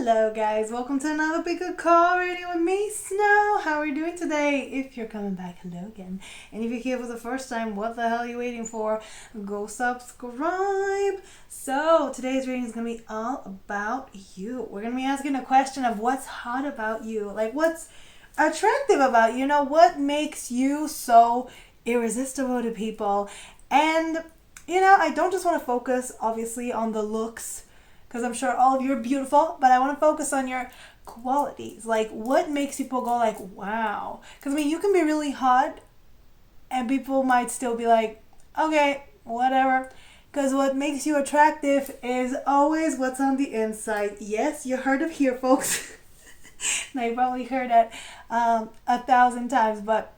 Hello guys, welcome to another Pick a Call reading with me, Snow. How are you doing today? If you're coming back, hello again. And if you're here for the first time, what the hell are you waiting for? Go subscribe. So today's reading is going to be all about you. We're going to be asking a question of what's hot about you. Like what's attractive about you. You know, what makes you so irresistible to people? And, I don't just want to focus, obviously, on the looks, because I'm sure all of you are beautiful, but I want to focus on your qualities. Like, what makes people go like, wow? Because, you can be really hot, and people might still be like, okay, whatever. Because what makes you attractive is always what's on the inside. Yes, you heard it here, folks. Now, you probably heard that 1,000 times, but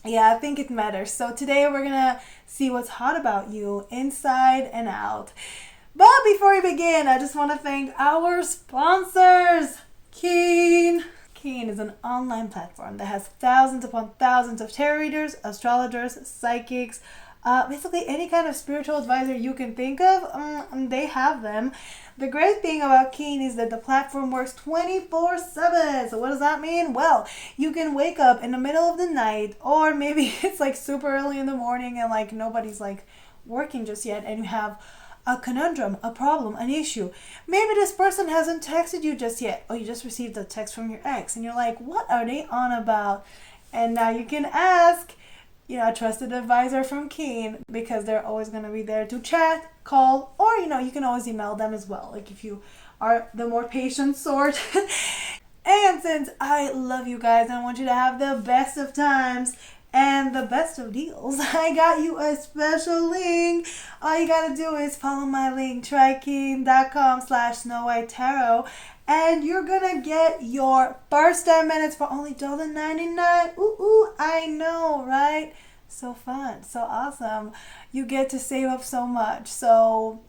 yeah, I think it matters. So today we're going to see what's hot about you inside and out. But before we begin, I just want to thank our sponsors, Keen. Keen is an online platform that has thousands upon thousands of tarot readers, astrologers, psychics, basically any kind of spiritual advisor you can think of, they have them. The great thing about Keen is that the platform works 24/7. So what does that mean? Well, you can wake up in the middle of the night, or maybe it's like super early in the morning and like nobody's like working just yet, and you have a conundrum, a problem, an issue. Maybe this person hasn't texted you just yet, or you just received a text from your ex and you're like, what are they on about? And now you can ask a trusted advisor from Keen, because they're always going to be there to chat, call, or you can always email them as well, like if you are the more patient sort. And since I love you guys and I want you to have the best of times and the best of deals, I got you a special link. All you gotta do is follow my link, trykeen.com/snowwhitetarot, and you're gonna get your first 10 minutes for only $1.99. Ooh, I know, right? So fun, so awesome. You get to save up so much. So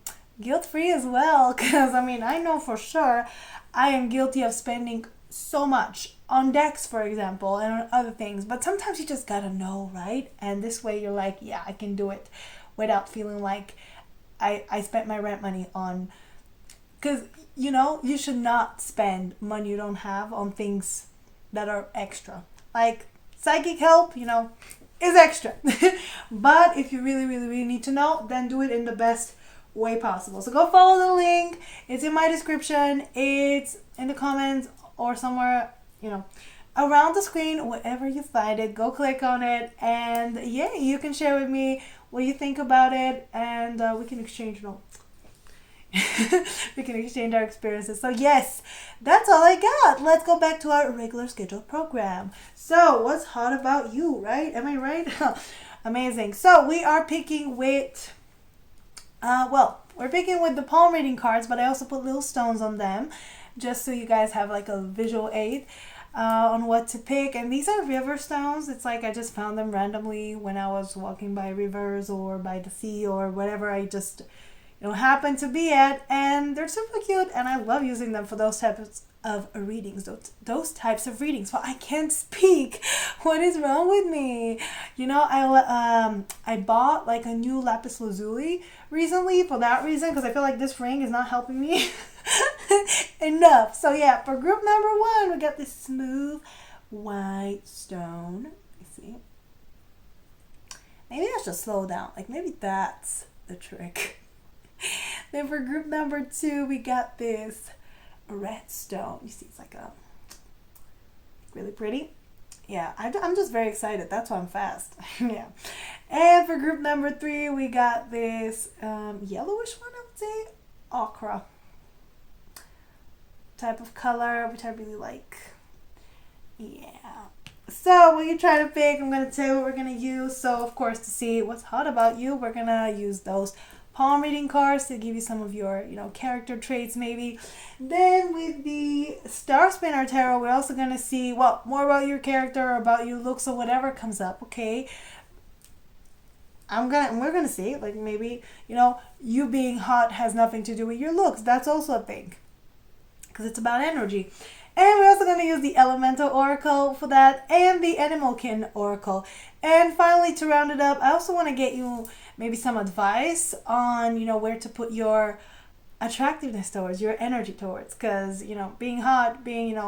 guilt-free as well, because I know for sure I am guilty of spending so much on decks, for example, and on other things, but sometimes you just gotta know, right? And this way you're like, yeah, I can do it without feeling like I spent my rent money on, because you should not spend money you don't have on things that are extra. Like psychic help, is extra. But if you really, really, really need to know, then do it in the best way possible. So go follow the link. It's in my description. It's in the comments or somewhere, around the screen, wherever you find it. Go click on it, and yeah, you can share with me what you think about it, and we can exchange we can exchange our experiences. So yes, that's all I got. Let's go back to our regular scheduled program. So what's hot about you, right? Am I right? Amazing. So we are picking with we're picking with the palm reading cards, but I also put little stones on them just so you guys have like a visual aid on what to pick. And these are river stones. It's like I just found them randomly when I was walking by rivers or by the sea or whatever I just happen to be at, and they're super cute, and I love using them for those types of readings. Those types of readings. Well, I can't speak. What is wrong with me? I bought like a new lapis lazuli recently for that reason, because I feel like this ring is not helping me enough. So yeah, for group number 1, we got this smooth white stone. You see? Maybe I should slow down. Like maybe that's the trick. Then for group number 2, we got this red stone. You see, it's like really pretty. Yeah, I'm just very excited. That's why I'm fast. Yeah. And for group number 3, we got this yellowish one, I would say, ochre type of color, which I really like. Yeah. So when you try to pick, I'm going to tell you what we're going to use. So of course, to see what's hot about you, we're going to use those palm reading cards to give you some of your character traits maybe. Then with the Star Spinner Tarot, we're also going to see more about your character, or about your looks, or whatever comes up. Okay, we're gonna see like maybe you being hot has nothing to do with your looks. That's also a thing, because it's about energy. And we're also going to use the Elemental Oracle for that, and the Animalkin Oracle. And finally, to round it up, I also want to get you maybe some advice on, where to put your attractiveness towards, your energy towards. Because, being hot, being,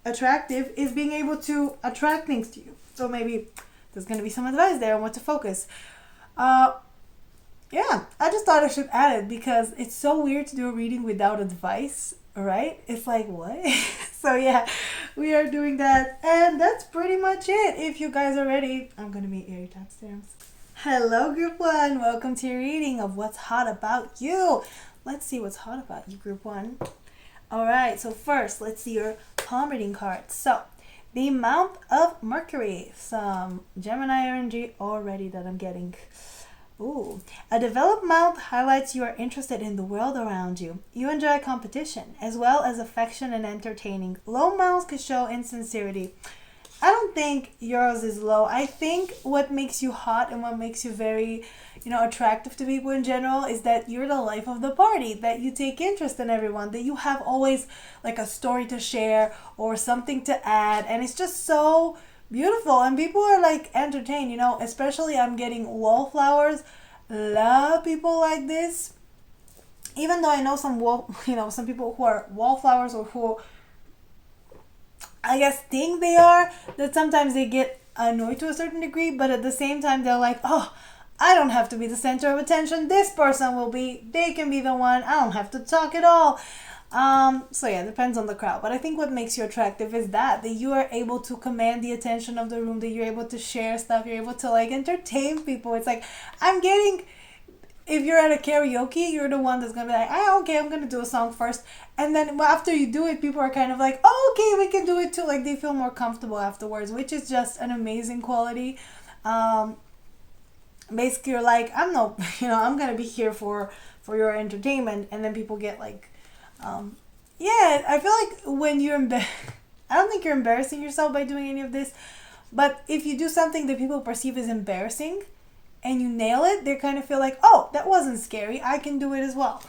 attractive is being able to attract things to you. So maybe there's going to be some advice there on what to focus. Yeah, I just thought I should add it because it's so weird to do a reading without advice, right? It's like, what? So yeah, we are doing that. And that's pretty much it. If you guys are ready, I'm going to meet your timestamps. Hello, Group 1. Welcome to your reading of What's Hot About You. Let's see what's hot about you, Group 1. All right, so first, let's see your palm reading cards. So, the month of Mercury. Some Gemini energy already that I'm getting. Ooh. A developed mouth highlights you are interested in the world around you. You enjoy competition, as well as affection and entertaining. Low mouths could show insincerity. I don't think yours is low. I think what makes you hot and what makes you very, attractive to people in general is that you're the life of the party, that you take interest in everyone, that you have always like a story to share or something to add. And it's just so beautiful. And people are like entertained, especially I'm getting wallflowers. Love people like this. Even though I know some people who are wallflowers or who I guess think they are, that sometimes they get annoyed to a certain degree, but at the same time they're like, oh, I don't have to be the center of attention. This person will be. They can be the one. I don't have to talk at all. So yeah, it depends on the crowd. But I think what makes you attractive is that you are able to command the attention of the room, that you're able to share stuff, you're able to like entertain people. It's like, if you're at a karaoke, you're the one that's gonna be like, okay, I'm gonna do a song first. And then after you do it, people are kind of like, oh, okay, we can do it too. Like they feel more comfortable afterwards, which is just an amazing quality. Basically you're like, I'm gonna be here for your entertainment. And then people get like, I feel like when you're I don't think you're embarrassing yourself by doing any of this, but if you do something that people perceive as embarrassing and you nail it, they kind of feel like, oh, that wasn't scary, I can do it as well.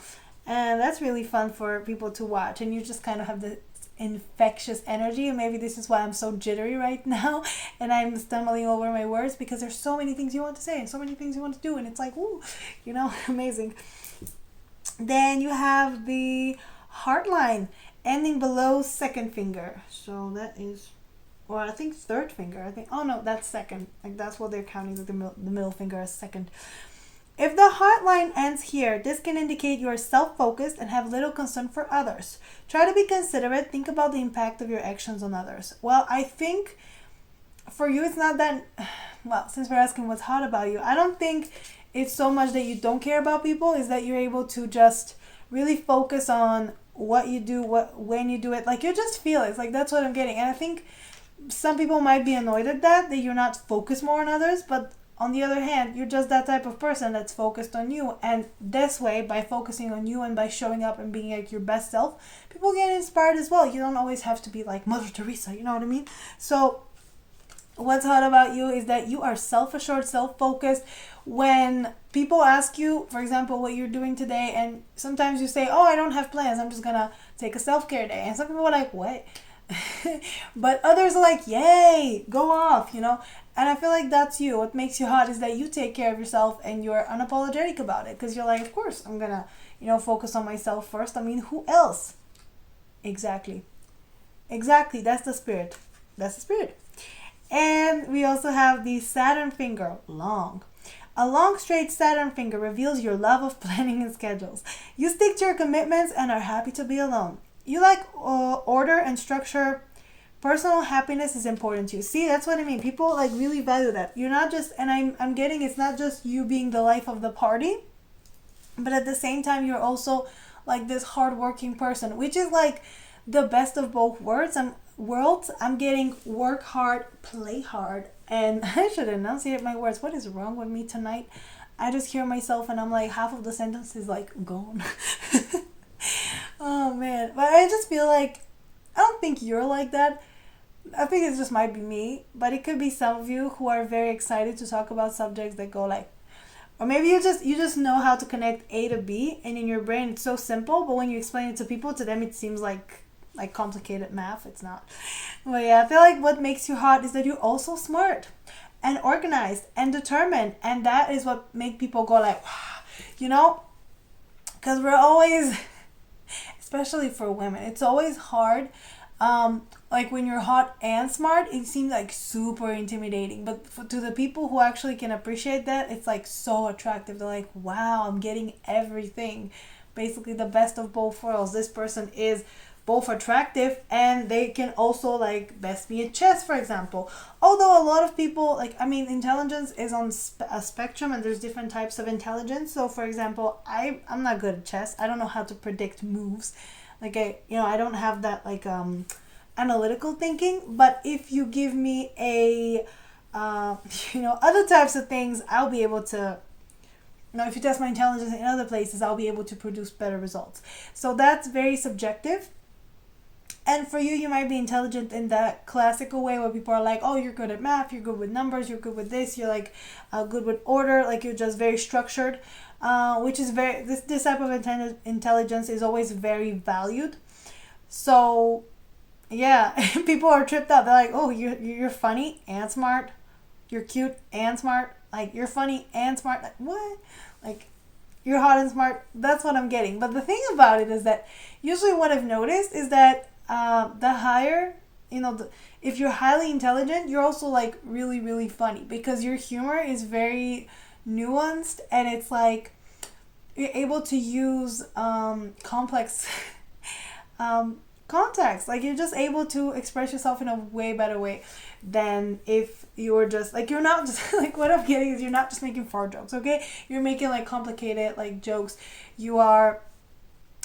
And that's really fun for people to watch. And you just kind of have this infectious energy. And maybe this is why I'm so jittery right now and I'm stumbling over my words, because there's so many things you want to say and so many things you want to do. And it's like, ooh, amazing. Then you have the heart line ending below second finger. So that is, or I think third finger. Oh no, that's second. Like that's what they're counting, like the middle finger as second. If the heart line ends here, this can indicate you are self-focused and have little concern for others. Try to be considerate. Think about the impact of your actions on others. Well, I think for you it's not that, well, since we're asking what's hot about you, I don't think it's so much that you don't care about people, is that you're able to just really focus on what you do, when you do it. Like you just feel it. It's like that's what I'm getting. And I think some people might be annoyed at that you're not focused more on others, but on the other hand, you're just that type of person that's focused on you. And this way, by focusing on you and by showing up and being like your best self, people get inspired as well. You don't always have to be like Mother Teresa, you know what I mean? So what's hot about you is that you are self-assured, self-focused. When people ask you, for example, what you're doing today, and sometimes you say, oh, I don't have plans, I'm just gonna take a self-care day. And some people are like, what? But others are like, yay, go off, And I feel like that's you. What makes you hot is that you take care of yourself and you're unapologetic about it, because you're like, of course I'm gonna focus on myself first. I mean, who else? Exactly, that's the spirit. And we also have the Saturn finger, long. A long straight Saturn finger reveals your love of planning and schedules. You stick to your commitments and are happy to be alone. You like order and structure. Personal happiness is important to you. See, that's what I mean. People like really value that. You're not just, and I'm getting, it's not just you being the life of the party, but at the same time you're also like this hardworking person, which is like the best of both worlds. I'm getting work hard, play hard, and I should enunciate my words. What is wrong with me tonight? I just hear myself and I'm like half of the sentence is like gone. Oh man, but I just feel like I don't think you're like that. I think it just might be me, but it could be some of you who are very excited to talk about subjects that go like, or maybe you just know how to connect A to B, and in your brain it's so simple, but when you explain it to people, to them it seems like complicated math. It's not. But yeah, I feel like what makes you hot is that you're also smart and organized and determined, and that is what make people go like, wow. because we're always, especially for women, it's always hard. Like when you're hot and smart, it seems like super intimidating. But to the people who actually can appreciate that, it's like so attractive. They're like, wow, I'm getting everything. Basically, the best of both worlds. This person is both attractive and they can also like best me at chess, for example. Although a lot of people, like, I mean, intelligence is on a spectrum and there's different types of intelligence. So for example, I'm not good at chess. I don't know how to predict moves. Like, I don't have that like analytical thinking. But if you give me a other types of things, I'll be able to, if you test my intelligence in other places, I'll be able to produce better results. So that's very subjective. And for you, you might be intelligent in that classical way where people are like, oh, you're good at math, you're good with numbers, you're good with this, you're like good with order, like you're just very structured, which is this type of intelligence is always very valued. So yeah, people are tripped out. They're like, oh, you're funny and smart, you're cute and smart, like you're funny and smart. Like, what? Like, you're hot and smart. That's what I'm getting. But the thing about it is that usually what I've noticed is that the higher, if you're highly intelligent, you're also like really, really funny because your humor is very nuanced and it's like you're able to use complex context. Like you're just able to express yourself in a way better way than if you were just like, you're not just like, what I'm getting is you're not just making fart jokes, okay? You're making like complicated like jokes. You are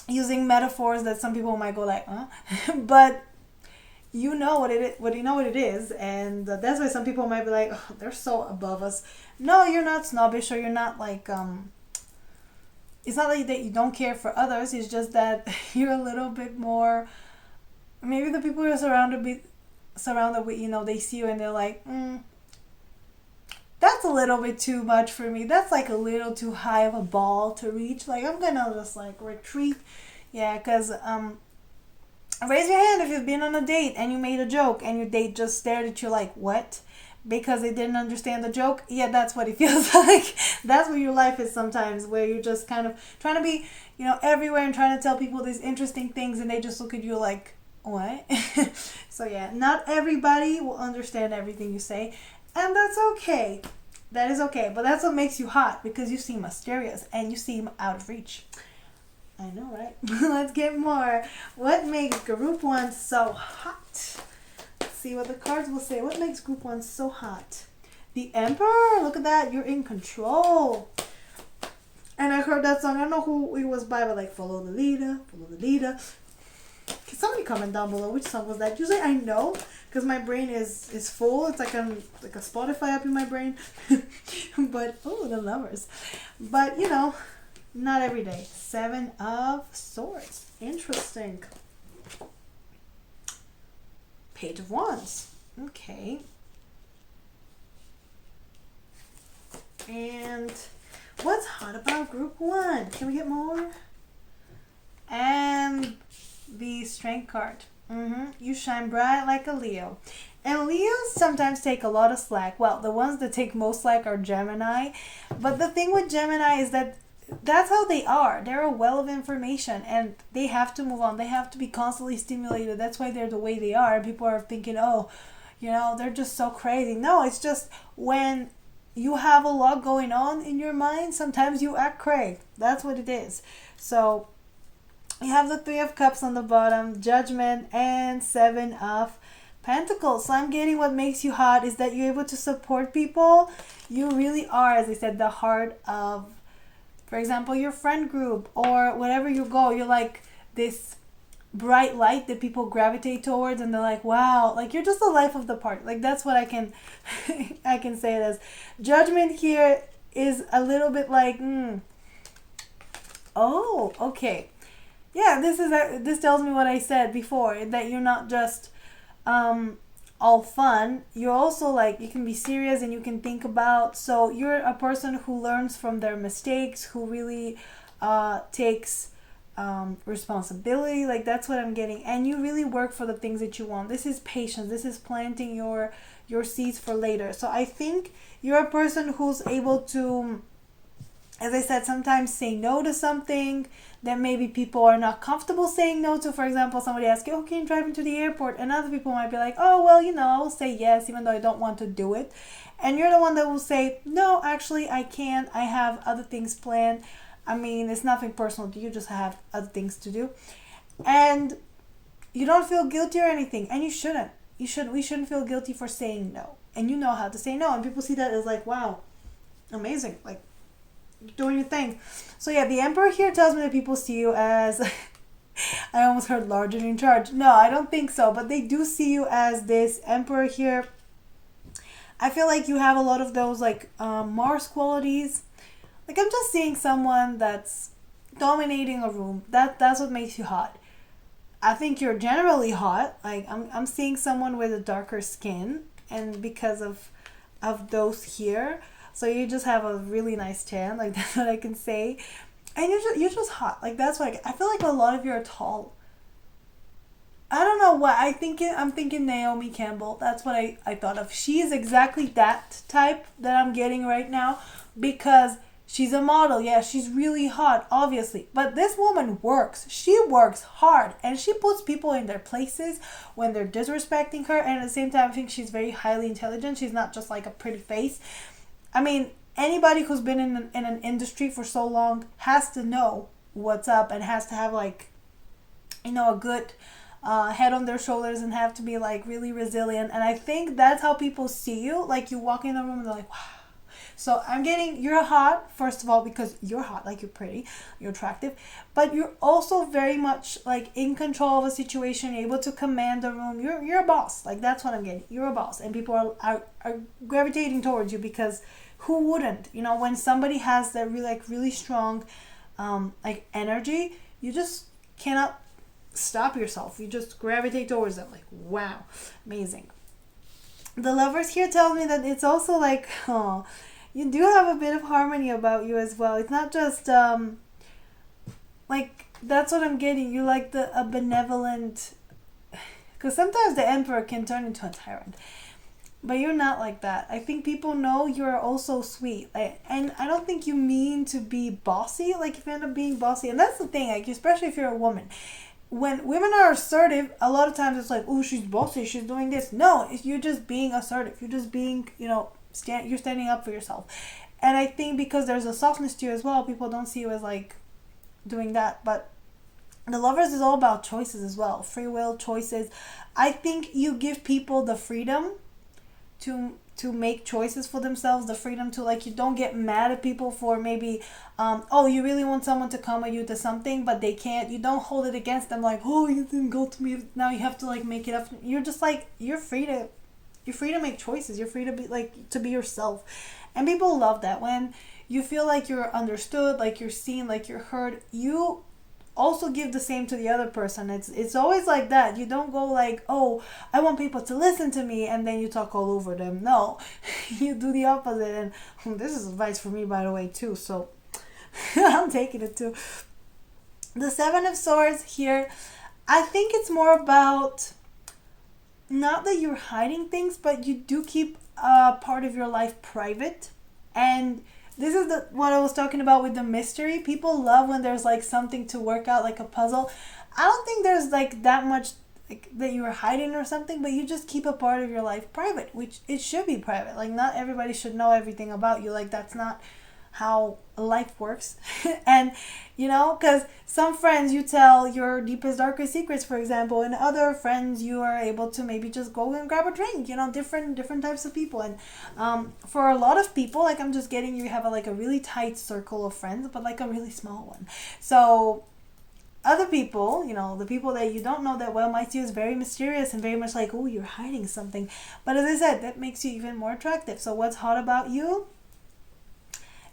using metaphors that some people might go like, huh? But you know what it is, and that's why some people might be like, oh, they're so above us. No, you're not snobbish, or you're not like it's not like that you don't care for others. It's just that you're a little bit more. Maybe the people you're surrounded with, they see you and they're like, that's a little bit too much for me. That's like a little too high of a ball to reach. Like, I'm gonna just like retreat. Yeah, because raise your hand if you've been on a date and you made a joke and your date just stared at you like, what? Because they didn't understand the joke. Yeah, that's what it feels like. That's what your life is sometimes, where you're just kind of trying to be, everywhere and trying to tell people these interesting things and they just look at you like, what? So yeah, not everybody will understand everything you say, and that's okay. That is okay, but that's what makes you hot, because you seem mysterious and you seem out of reach. I know, right? Let's get more. What makes group 1 so hot? Let's see what the cards will say. What makes group 1 so hot? The Emperor. Look at that. You're in control. And I heard that song. I don't know who it was by, but like, follow the leader, follow the leader. Can somebody comment down below which song was that? Usually I know, because my brain is full. It's like a Spotify up in my brain. But the Lovers. But not every day. 7 of Swords. Interesting. Page of Wands. Okay. And what's hot about group 1? Can we get more? And the Strength card. You shine bright like a Leo. And Leos sometimes take a lot of slack. Well, the ones that take most slack are Gemini. But the thing with Gemini is that that's how they are. They're a well of information and they have to move on. They have to be constantly stimulated. That's why they're the way they are. And people are thinking, oh, they're just so crazy. No, it's just when you have a lot going on in your mind, sometimes you act cray. That's what it is. So you have the 3 of Cups on the bottom, Judgment, and 7 of Pentacles. So I'm getting what makes you hot is that you're able to support people. You really are, as I said, the heart of, for example, your friend group or whatever you go. You're like this bright light that people gravitate towards, and they're like, wow, like you're just the life of the party. Like that's what I can I can say it as. Judgment here is a little bit like, oh, okay. Yeah, this tells me what I said before, that you're not just all fun. You're also like, you can be serious and you can think about. So you're a person who learns from their mistakes, who really takes responsibility. Like that's what I'm getting. And you really work for the things that you want. This is patience. This is planting your seeds for later. So I think you're a person who's able to as I said, sometimes say no to something that maybe people are not comfortable saying no to. For example, somebody asks you, oh, can you drive me to the airport? And other people might be like, oh, well, I will say yes, even though I don't want to do it. And you're the one that will say, no, actually, I can't. I have other things planned. I mean, it's nothing personal to you, just have other things to do. And you don't feel guilty or anything. And you shouldn't. We shouldn't feel guilty for saying no. And you know how to say no. And people see that as like, wow, amazing. Like, doing your thing. So yeah, the Emperor here tells me that people see you as I almost heard large and in charge. No, I don't think so, but they do see you as this Emperor here. I feel like you have a lot of those like Mars qualities. Like I'm just seeing someone that's dominating a room. That's what makes you hot. I think you're generally hot. Like I'm seeing someone with a darker skin, and because of those here, so you just have a really nice tan. Like that's what I can say. And you're just hot. Like that's what I feel like a lot of you are tall. I don't know what I'm thinking Naomi Campbell. That's what I thought of. She is exactly that type that I'm getting right now because she's a model. Yeah, she's really hot, obviously. But this woman works. She works hard and she puts people in their places when they're disrespecting her. And at the same time, I think she's very highly intelligent. She's not just like a pretty face. I mean, anybody who's been in an industry for so long has to know what's up and has to have like, a good head on their shoulders and have to be like really resilient. And I think that's how people see you. Like you walk in a room and they're like, wow. So I'm getting, you're hot, first of all, because you're hot, like you're pretty, you're attractive, but you're also very much like in control of a situation, you're able to command the room. You're a boss. Like that's what I'm getting. You're a boss. And people are gravitating towards you because who wouldn't? When somebody has that really strong like energy, you just cannot stop yourself. You just gravitate towards them. Like, wow, amazing. The Lovers here tells me that it's also like, oh, you do have a bit of harmony about you as well. It's not just like that's what I'm getting. You like a benevolent, because sometimes the Emperor can turn into a tyrant. But you're not like that. I think people know you're also sweet. And I don't think you mean to be bossy. Like, if you end up being bossy. And that's the thing, like, especially if you're a woman. When women are assertive, a lot of times it's like, oh, she's bossy, she's doing this. No, you're just being assertive. You're just being, you're standing up for yourself. And I think because there's a softness to you as well, people don't see you as, like, doing that. But the Lovers is all about choices as well. Free will, choices. I think you give people the freedom to make choices for themselves, the freedom to, like, you don't get mad at people for maybe you really want someone to come with you to something but they can't. You don't hold it against them like, oh, you didn't go to me, now you have to like make it up. You're just like, you're free to make choices. You're free to be like, to be yourself. And people love that when you feel like you're understood, like you're seen, like you're heard. You also give the same to the other person. It's always like that. You don't go like, oh, I want people to listen to me, and then you talk all over them. No, you do the opposite. And this is advice for me, by the way, too. So I'm taking it too. The Seven of Swords here, I think it's more about not that you're hiding things, but you do keep a part of your life private. And this is what I was talking about with the mystery. People love when there's like something to work out, like a puzzle. I don't think there's like that much like that you're hiding or something, but you just keep a part of your life private, which it should be private. Like not everybody should know everything about you. Like that's not how life works. And because some friends you tell your deepest darkest secrets, for example, and other friends you are able to maybe just go and grab a drink. Different types of people. And for a lot of people, like I'm just getting, you have a really tight circle of friends, but like a really small one. So other people, the people that you don't know that well might see you as very mysterious and very much like, oh, you're hiding something. But as I said, that makes you even more attractive. So what's hot about you?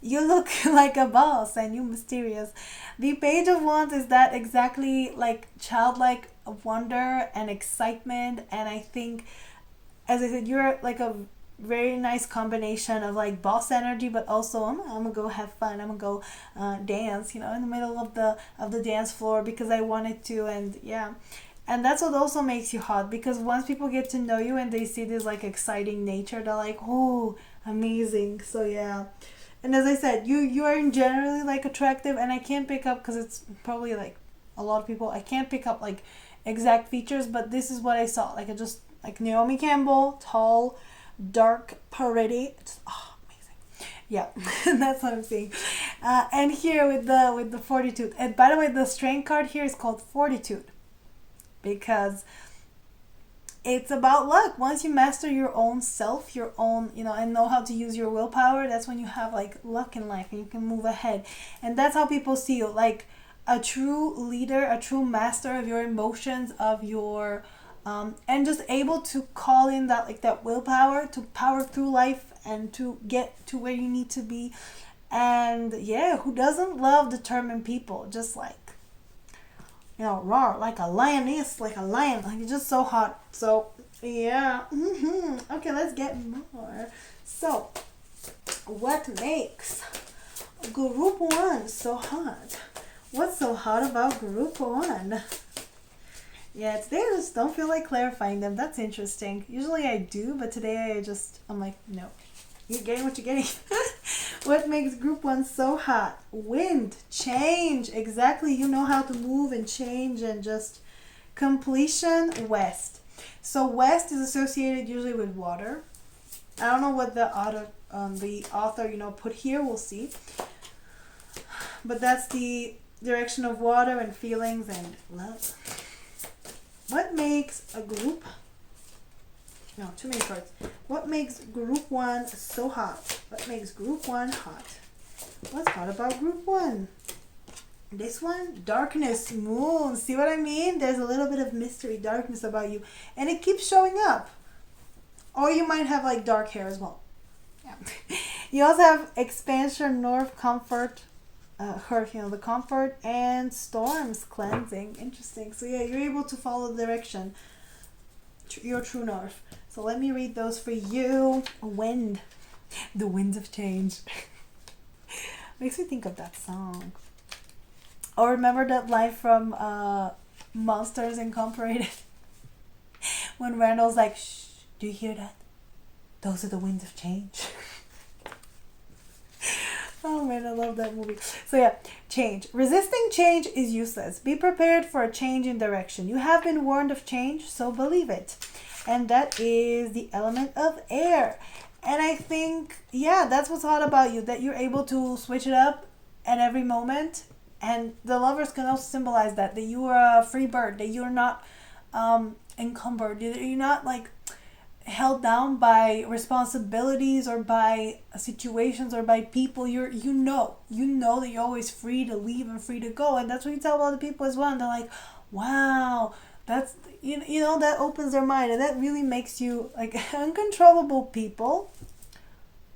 You look like a boss and you're mysterious. The Page of Wands is that exactly like childlike wonder and excitement. And I think, as I said, you're like a very nice combination of like boss energy, but also I'm gonna go have fun. I'm gonna go dance, in the middle of the dance floor because I wanted to. And yeah. And that's what also makes you hot, because once people get to know you and they see this like exciting nature, they're like, oh, amazing. So yeah. And as I said, you are generally like attractive, and I can't pick up because it's probably like a lot of people. I can't pick up like exact features, but this is what I saw. Like I just like Naomi Campbell, tall, dark, pretty. Just, oh, amazing. Yeah, that's what I'm seeing. And here with the fortitude. And by the way, the strength card here is called fortitude because it's about luck. Once you master your own self, your own, and know how to use your willpower, that's when you have like luck in life and you can move ahead. And that's how people see you, like a true leader, a true master of your emotions, of your and just able to call in that like that willpower to power through life and to get to where you need to be. And yeah, who doesn't love determined people? Just like, roar like a lioness, like a lion, like it's just so hot. So yeah. Okay, let's get more. So what makes group 1 so hot? What's so hot about group 1? Yeah, today I just don't feel like clarifying them. That's interesting. Usually I do, but today I'm like, no, you're getting what you're getting. What makes group 1 so hot? Wind, change. Exactly. You know how to move and change and just completion. West. So west is associated usually with water. I don't know what the author put here. We'll see. But that's the direction of water and feelings and love. What makes a group? No, too many cards. What makes group 1 so hot? What makes group 1 hot? What's hot about group 1? This one, darkness, moon. See what I mean? There's a little bit of mystery, darkness about you. And it keeps showing up. Or you might have like dark hair as well. Yeah. You also have expansion, north, comfort, hurt, the comfort, and storms, cleansing. Interesting. So yeah, you're able to follow the direction. Your true north. So let me read those for you. Wind. The winds of change. Makes me think of that song. Or remember that line from Monsters Incorporated? When Randall's like, shh, do you hear that? Those are the winds of change. Oh man, I love that movie. So yeah, change. Resisting change is useless. Be prepared for a change in direction. You have been warned of change, so believe it. And that is the element of air. And I think, yeah, that's what's hot about you, that you're able to switch it up at every moment. And the lovers can also symbolize that you are a free bird, that you're not encumbered, you're not like held down by responsibilities or by situations or by people. You know that you're always free to leave and free to go. And that's what you tell other people as well. And they're like, wow, that's, that opens their mind. And that really makes you like uncontrollable people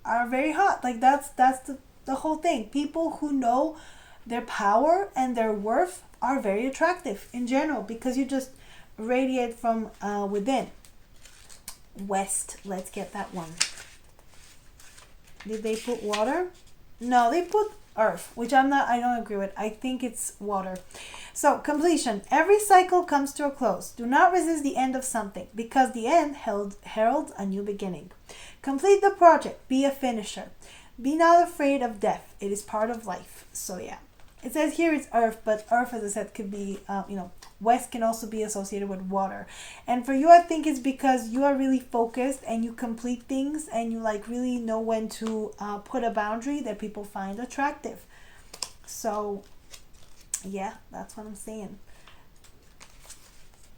are very hot. Like that's the whole thing. People who know their power and their worth are very attractive in general because you just radiate from within. West, let's get that one. Did they put water? No, they put earth, which I don't agree with. I think it's water. So completion. Every cycle comes to a close. Do not resist the end of something because the end heralds a new beginning. Complete the project. Be a finisher. Be not afraid of death. It is part of life. So yeah. It says here it's earth, but earth, as I said, could be, west can also be associated with water. And for you, I think it's because you are really focused and you complete things and you like really know when to put a boundary that people find attractive. So yeah, that's what I'm saying.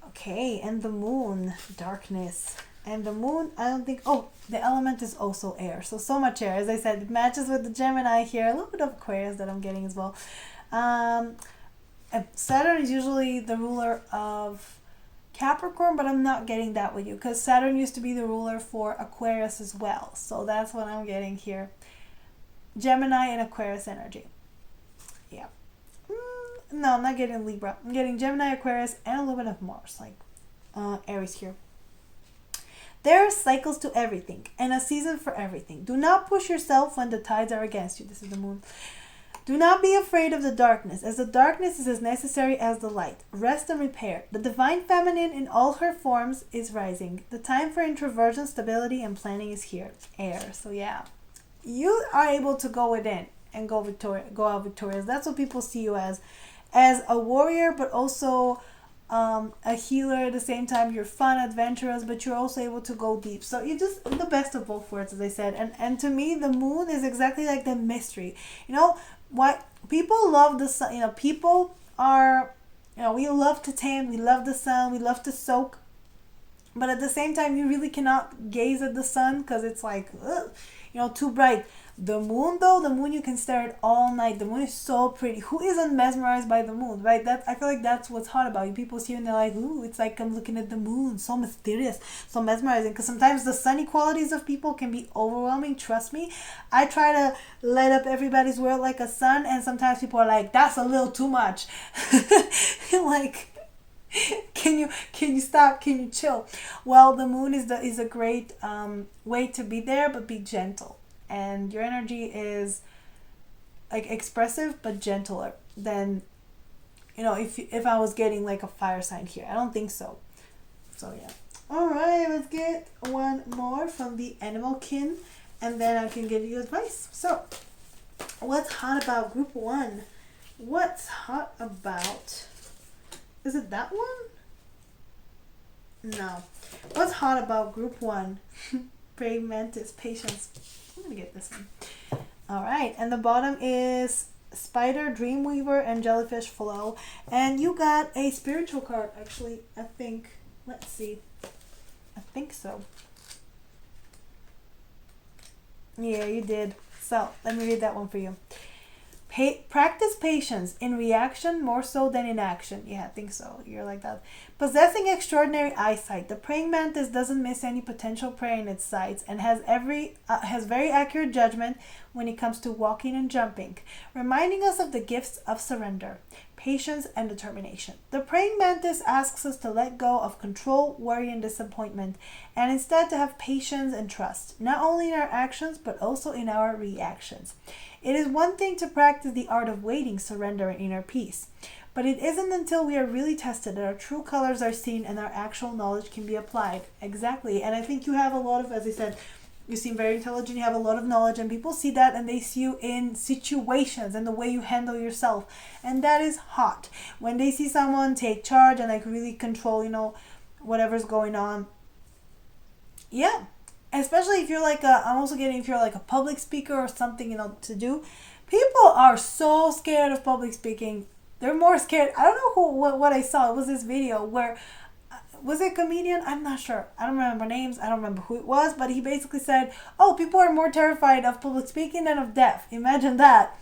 Okay, and the moon, darkness. And the moon, I don't think, the element is also air. So much air. As I said, it matches with the Gemini here. A little bit of Aquarius that I'm getting as well. Saturn is usually the ruler of Capricorn, but I'm not getting that with you because Saturn used to be the ruler for Aquarius as well. So that's what I'm getting here. Gemini and Aquarius energy. Yeah. No, I'm not getting Libra. I'm getting Gemini, Aquarius, and a little bit of Mars, like Aries here. There are cycles to everything and a season for everything. Do not push yourself when the tides are against you. This is the moon. Do not be afraid of the darkness, as the darkness is as necessary as the light. Rest and repair. The divine feminine in all her forms is rising. The time for introversion, stability, and planning is here. Air. So yeah, you are able to go within and go out victorious. That's what people see you as a warrior, but also a healer at the same time. You're fun, adventurous, but you're also able to go deep. So you just the best of both worlds, as I said. And to me, the moon is exactly like the mystery. You know what? People love the sun. You know, people are. You know, we love to tan. We love the sun. We love to soak. But at the same time, you really cannot gaze at the sun because it's like, ugh, you know, too bright. The moon, though, the moon, you can stare at all night. The moon is so pretty. Who isn't mesmerized by the moon, right? That I feel like that's what's hot about you. People see you and they're like, ooh, it's like I'm looking at the moon. So mysterious, so mesmerizing. Because sometimes the sunny qualities of people can be overwhelming. Trust me. I try to light up everybody's world like a sun, and sometimes people are like, that's a little too much. Like, can you stop, can you chill? Well, the moon is a great way to be there, but be gentle, and your energy is like expressive but gentler than, you know, if I was getting like a fire sign here. I don't think so. So yeah. All right, let's get one more from the animal kin, and then I can give you advice. So what's hot about group one? What's hot about, is it that one? No. What's hot about group one? Praying mantis, patience. I'm gonna get this one. All right, and the bottom is spider, dreamweaver, and jellyfish flow. And you got a spiritual card, actually. I think. Let's see. I think so. Yeah, you did. So let me read that one for you. Practice patience in reaction more so than in action. Yeah, I think so. You're like that. Possessing extraordinary eyesight, the praying mantis doesn't miss any potential prey in its sights and has very accurate judgment when it comes to walking and jumping, reminding us of the gifts of surrender, patience, and determination. The praying mantis asks us to let go of control, worry, and disappointment, and instead to have patience and trust, not only in our actions but also in our reactions. It is one thing to practice the art of waiting, surrender, and inner peace, but it isn't until we are really tested that our true colors are seen and our actual knowledge can be applied. Exactly. And I think you have a lot of, as I said, you seem very intelligent, you have a lot of knowledge, and people see that and they see you in situations and the way you handle yourself. And that is hot. When they see someone take charge and like really control, you know, whatever's going on. Yeah. Especially if you're like I'm also getting if you're like a public speaker or something, you know, to do. People are so scared of public speaking. They're more scared. I don't know what I saw. It was this video where, was it a comedian? I'm not sure. I don't remember names. I don't remember who it was, but he basically said, oh, people are more terrified of public speaking than of death. Imagine that.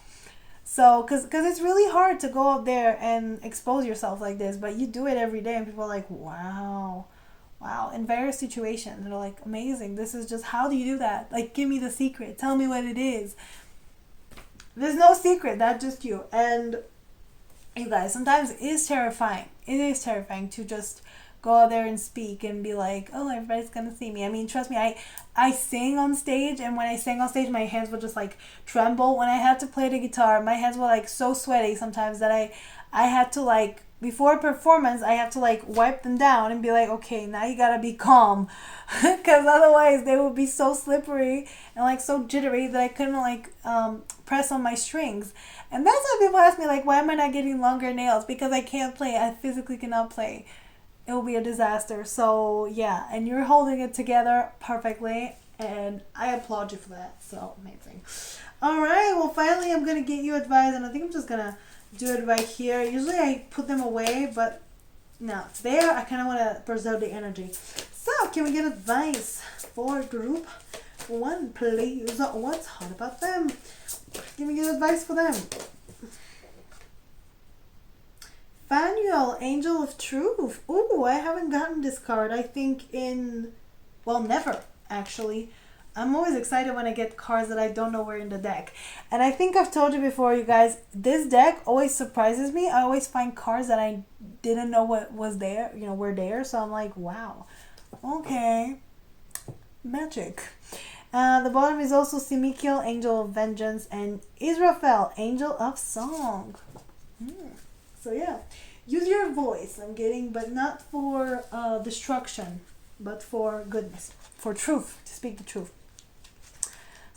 So, because it's really hard to go out there and expose yourself like this, but you do it every day and people are like, wow. Wow, in various situations, they're like, amazing. This is just, how do you do that? Like, give me the secret. Tell me what it is. There's no secret. That's just you. And you guys, sometimes it is terrifying. It is terrifying to just go out there and speak and be like, oh, everybody's gonna see me. I mean, trust me, I sing on stage, and when I sang on stage, my hands would just like tremble. When I had to play the guitar, my hands were like so sweaty sometimes that I had to like, before a performance, I have to like wipe them down and be like, okay, now you gotta be calm, because otherwise they would be so slippery and like so jittery that I couldn't like press on my strings. And that's why people ask me like, why am I not getting longer nails? Because I can't play. I physically cannot play. It will be a disaster. So yeah, and you're holding it together perfectly, and I applaud you for that. So amazing. All right, well, finally I'm gonna get you advice, and I think I'm just gonna do it right here. Usually I put them away, but no, it's there. I kind of want to preserve the energy. So can we get advice for group one, please? What's hot about them? Can we get advice for them? Fanuel, Angel of Truth. Ooh, I haven't gotten this card. I think never actually. I'm always excited when I get cards that I don't know were in the deck. And I think I've told you before, you guys, this deck always surprises me. I always find cards that I didn't know what was there, were there. So I'm like, wow, okay, magic. The bottom is also Simikiel, Angel of Vengeance, and Israfel, Angel of Song. So yeah, use your voice, I'm getting, but not for destruction, but for goodness, for truth, to speak the truth.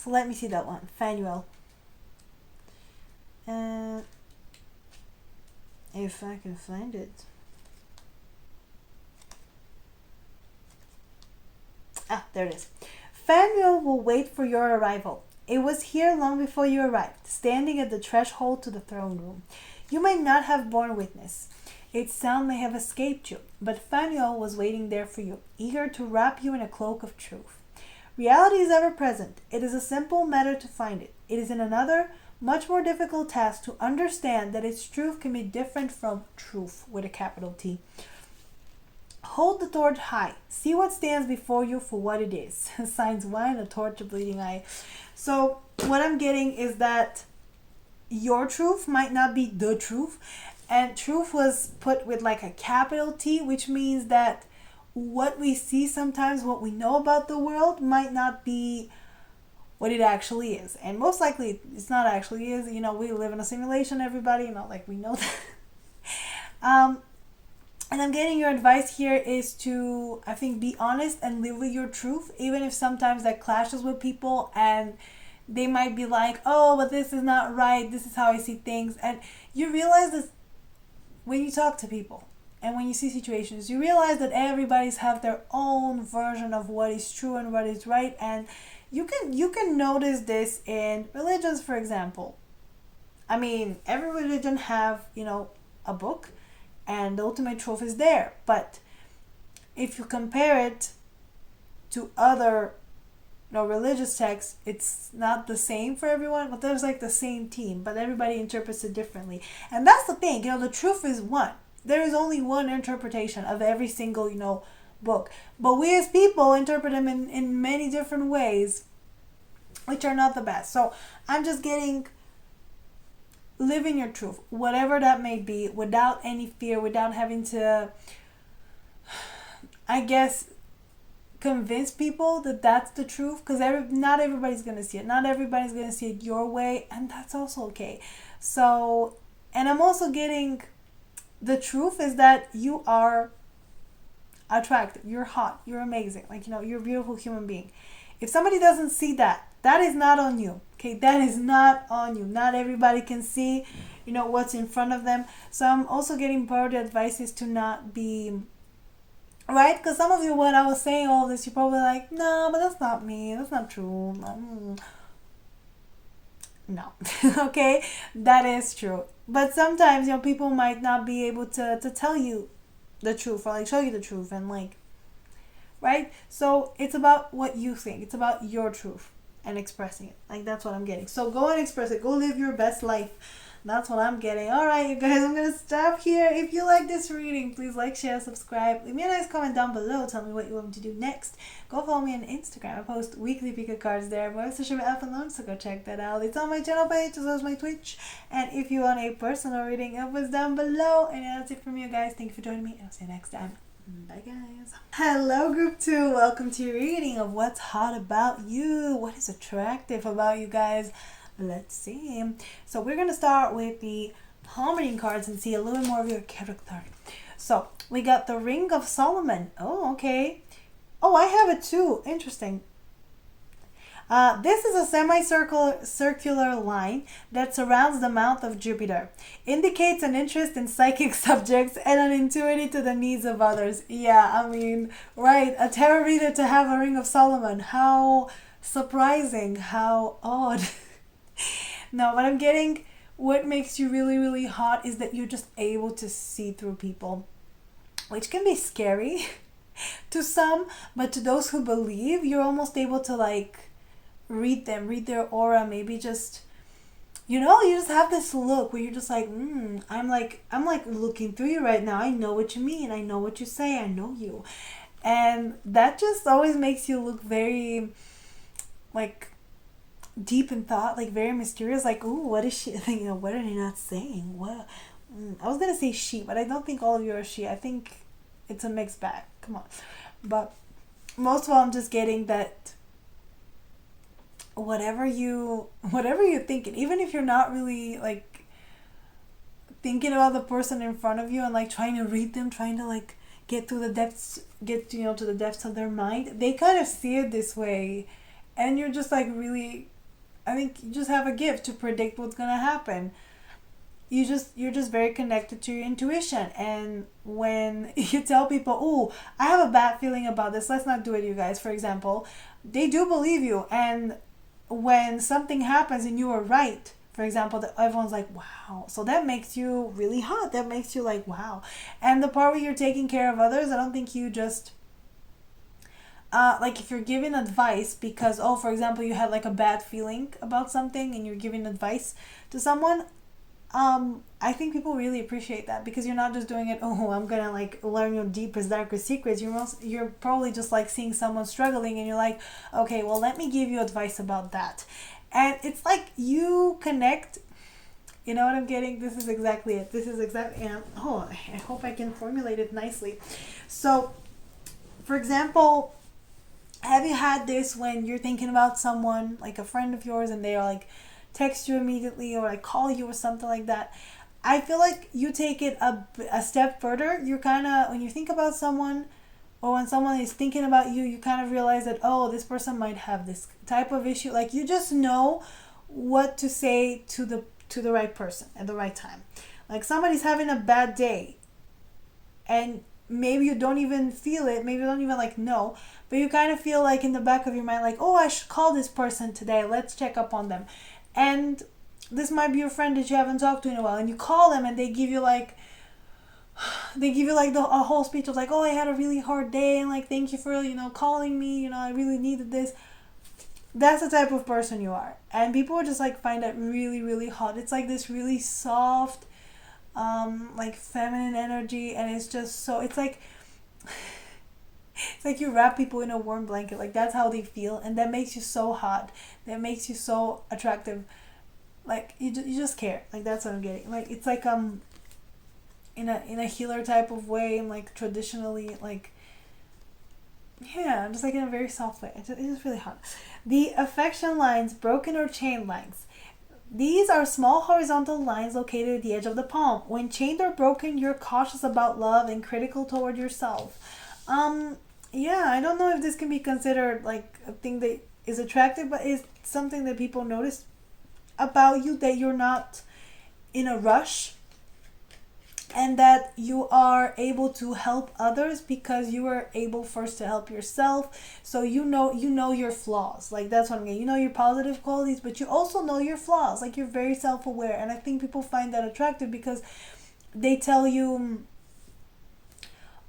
So let me see that one. Fanuel. If I can find it. Ah, there it is. Fanuel will wait for your arrival. It was here long before you arrived, standing at the threshold to the throne room. You might not have borne witness. Its sound may have escaped you, but Fanuel was waiting there for you, eager to wrap you in a cloak of truth. Reality is ever present. It is a simple matter to find it. It is in another, much more difficult task to understand that its truth can be different from truth with a capital T. Hold the torch high. See what stands before you for what it is. Signs wine, a torch, a bleeding eye. So what I'm getting is that your truth might not be the truth. And truth was put with like a capital T, which means that what we see sometimes, what we know about the world might not be what it actually is. And most likely it's not actually is. You know, we live in a simulation, everybody, not like we know that. And I'm getting your advice here is to, I think, be honest and live with your truth, even if sometimes that clashes with people and they might be like, oh, but this is not right. This is how I see things. And you realize this when you talk to people and when you see situations, you realize that everybody's have their own version of what is true and what is right. And you can notice this in religions, for example. I mean, every religion have, a book, and the ultimate truth is there. But if you compare it to other religious texts, it's not the same for everyone, but there's like the same theme, but everybody interprets it differently. And that's the thing, the truth is one. There is only one interpretation of every single, book. But we as people interpret them in many different ways, which are not the best. So I'm just getting living your truth, whatever that may be, without any fear, without having to, I guess, convince people that that's the truth, because not everybody's going to see it. Not everybody's going to see it your way, and that's also okay. So, and I'm also getting the truth is that you are attractive, you're hot, you're amazing, you're a beautiful human being. If somebody doesn't see that, that is not on you. Okay, that is not on you. Not everybody can see, what's in front of them. So I'm also getting part of the advice is to not be, right? Because some of you, when I was saying all this, you're probably like, no, but that's not me. That's not true. No. Okay, that is true. But sometimes, people might not be able to tell you the truth or show you the truth and right? So it's about what you think. It's about your truth and expressing it. That's what I'm getting. So go and express it. Go live your best life. That's what I'm getting. Alright, you guys, I'm going to stop here. If you like this reading, please like, share, subscribe. Leave me a nice comment down below. Tell me what you want me to do next. Go follow me on Instagram. I post weekly pick cards there. I'm also showing elf and loans, so go check that out. It's on my channel page as well as my Twitch. And if you want a personal reading, it was down below. And that's it from you guys. Thank you for joining me. I'll see you next time. Bye guys. Hello group 2. Welcome to your reading of what's hot about you. What is attractive about you guys? Let's see. So we're going to start with the palm reading cards and see a little bit more of your character. So we got the Ring of Solomon. Oh, okay. Oh, I have it too. Interesting. This is a circular line that surrounds the mouth of Jupiter. Indicates an interest in psychic subjects and an intuitive to the needs of others. Yeah, I mean, right. A tarot reader to have a Ring of Solomon. How surprising. How odd. No, but I'm getting what makes you really, really hot is that you're just able to see through people, which can be scary to some, but to those who believe, you're almost able to read them, read their aura, maybe just, you just have this look where you're just I'm looking through you right now. I know what you mean. I know what you say. I know you. And that just always makes you look very, deep in thought, very mysterious, ooh, what is she, what are they not saying? What? I was going to say she, but I don't think all of you are she. I think it's a mixed bag. Come on. But most of all, I'm just getting that whatever you're thinking, even if you're not really thinking about the person in front of you and trying to read them, trying to get to the depths of their mind, they kind of see it this way, and you're just really I think you just have a gift to predict what's gonna happen. You're just very connected to your intuition, and when you tell people, oh, I have a bad feeling about this, let's not do it, you guys, for example, they do believe you. And when something happens and you are right, for example, that everyone's like, wow, so that makes you really hot, that makes you like, wow. And the part where you're taking care of others, I don't think you just like if you're giving advice because, oh, for example, you had like a bad feeling about something and you're giving advice to someone, I think people really appreciate that, because you're not just doing it, oh, I'm gonna like learn your deepest, darkest secrets. You're probably just like seeing someone struggling and you're like, okay, well, let me give you advice about that. And it's like you connect. You know what I'm getting? This is exactly it. This is exactly, and oh, I hope I can formulate it nicely. So, for example, have you had this when you're thinking about someone, like a friend of yours, and they are like text you immediately or like call you or something like that? I feel like you take it a step further. You're kind of, when you think about someone or when someone is thinking about you, you kind of realize that, oh, this person might have this type of issue. Like you just know what to say to the right person at the right time. Like somebody's having a bad day and maybe you don't even feel it, maybe you don't even like know, but you kind of feel like in the back of your mind, like, oh, I should call this person today, let's check up on them. And this might be your friend that you haven't talked to in a while, and you call them and they give you like a whole speech of like, oh, I had a really hard day and like thank you for calling me, I really needed this. That's the type of person you are, and people are just like find that really, really hot. It's like this really soft, like feminine energy, and it's just so, it's like it's like you wrap people in a warm blanket. Like that's how they feel, and that makes you so hot, that makes you so attractive. Like you just care. Like that's what I'm getting. Like it's like in a healer type of way, and like traditionally, like, yeah, just like in a very soft way. It's just really hot. The affection lines, broken or chain lines. These are small horizontal lines located at the edge of the palm. When chained or broken, you're cautious about love and critical toward yourself. Yeah, I don't know if this can be considered like a thing that is attractive, but it's something that people notice about you, that you're not in a rush, and that you are able to help others because you were able first to help yourself. So you know your flaws. Like that's what I'm getting. You know your positive qualities, but you also know your flaws. Like you're very self-aware, and I think people find that attractive because they tell you,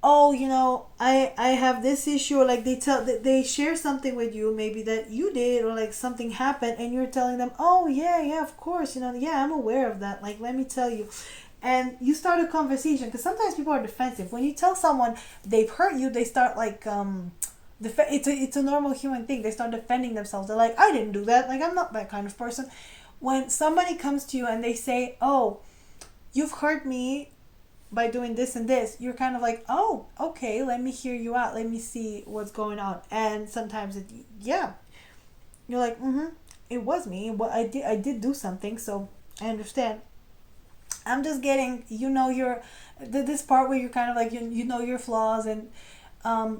oh, I have this issue, or like they share something with you, maybe that you did, or like something happened, and you're telling them, oh yeah, of course, yeah, I'm aware of that, like let me tell you. And you start a conversation, because sometimes people are defensive. When you tell someone they've hurt you, they start like it's a normal human thing. They start defending themselves. They're like, I didn't do that, like I'm not that kind of person. When somebody comes to you and they say, oh, you've hurt me by doing this and this, you're kind of like, oh, okay, let me hear you out, let me see what's going on. And sometimes yeah, you're like, it was me, what I did do something, so I understand. I'm just getting, your this part where you're kind of like, you know your flaws, and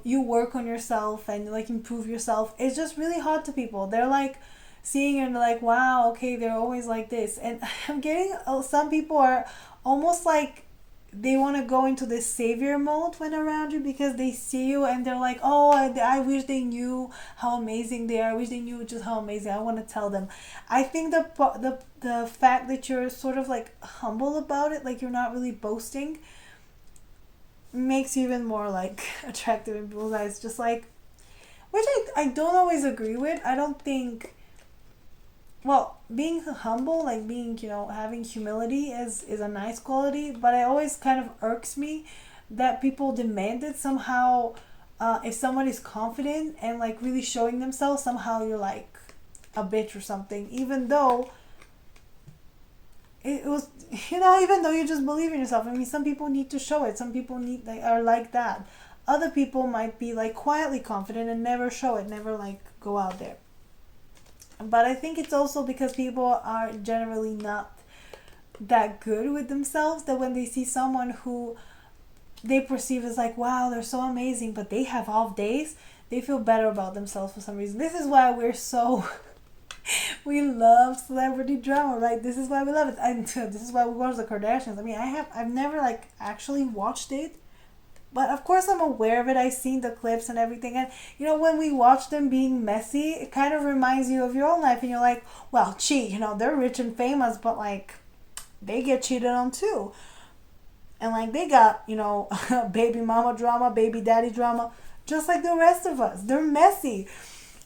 you work on yourself and like improve yourself. It's just really hard to people. They're like seeing you and they're like, wow, okay, they're always like this. And I'm getting, some people are almost like they want to go into this savior mode when around you, because they see you and they're like, oh, I wish they knew how amazing they are. I wish they knew just how amazing. I want to tell them. I think the fact that you're sort of like humble about it, like you're not really boasting, makes you even more like attractive in people's eyes. Just like, which I don't always agree with. I don't think, well, being humble, like being, having humility is a nice quality, but it always kind of irks me that people demand it somehow. If somebody's confident and like really showing themselves, somehow you're like a bitch or something, even though it was, even though you just believe in yourself. I mean, some people need to show it. Some people are like that. Other people might be like quietly confident and never show it, never like go out there. But I think it's also because people are generally not that good with themselves, that when they see someone who they perceive as like, wow, they're so amazing, but they have off days, they feel better about themselves for some reason. This is why we're so We love celebrity drama, right? This is why we love it. And this is why we watch the Kardashians. I mean, I've never like actually watched it, but of course I'm aware of it. I've seen the clips and everything, and when we watch them being messy, it kind of reminds you of your own life, and you're like, well, gee, they're rich and famous, but like they get cheated on too, and like they got baby mama drama, baby daddy drama, just like the rest of us. They're messy.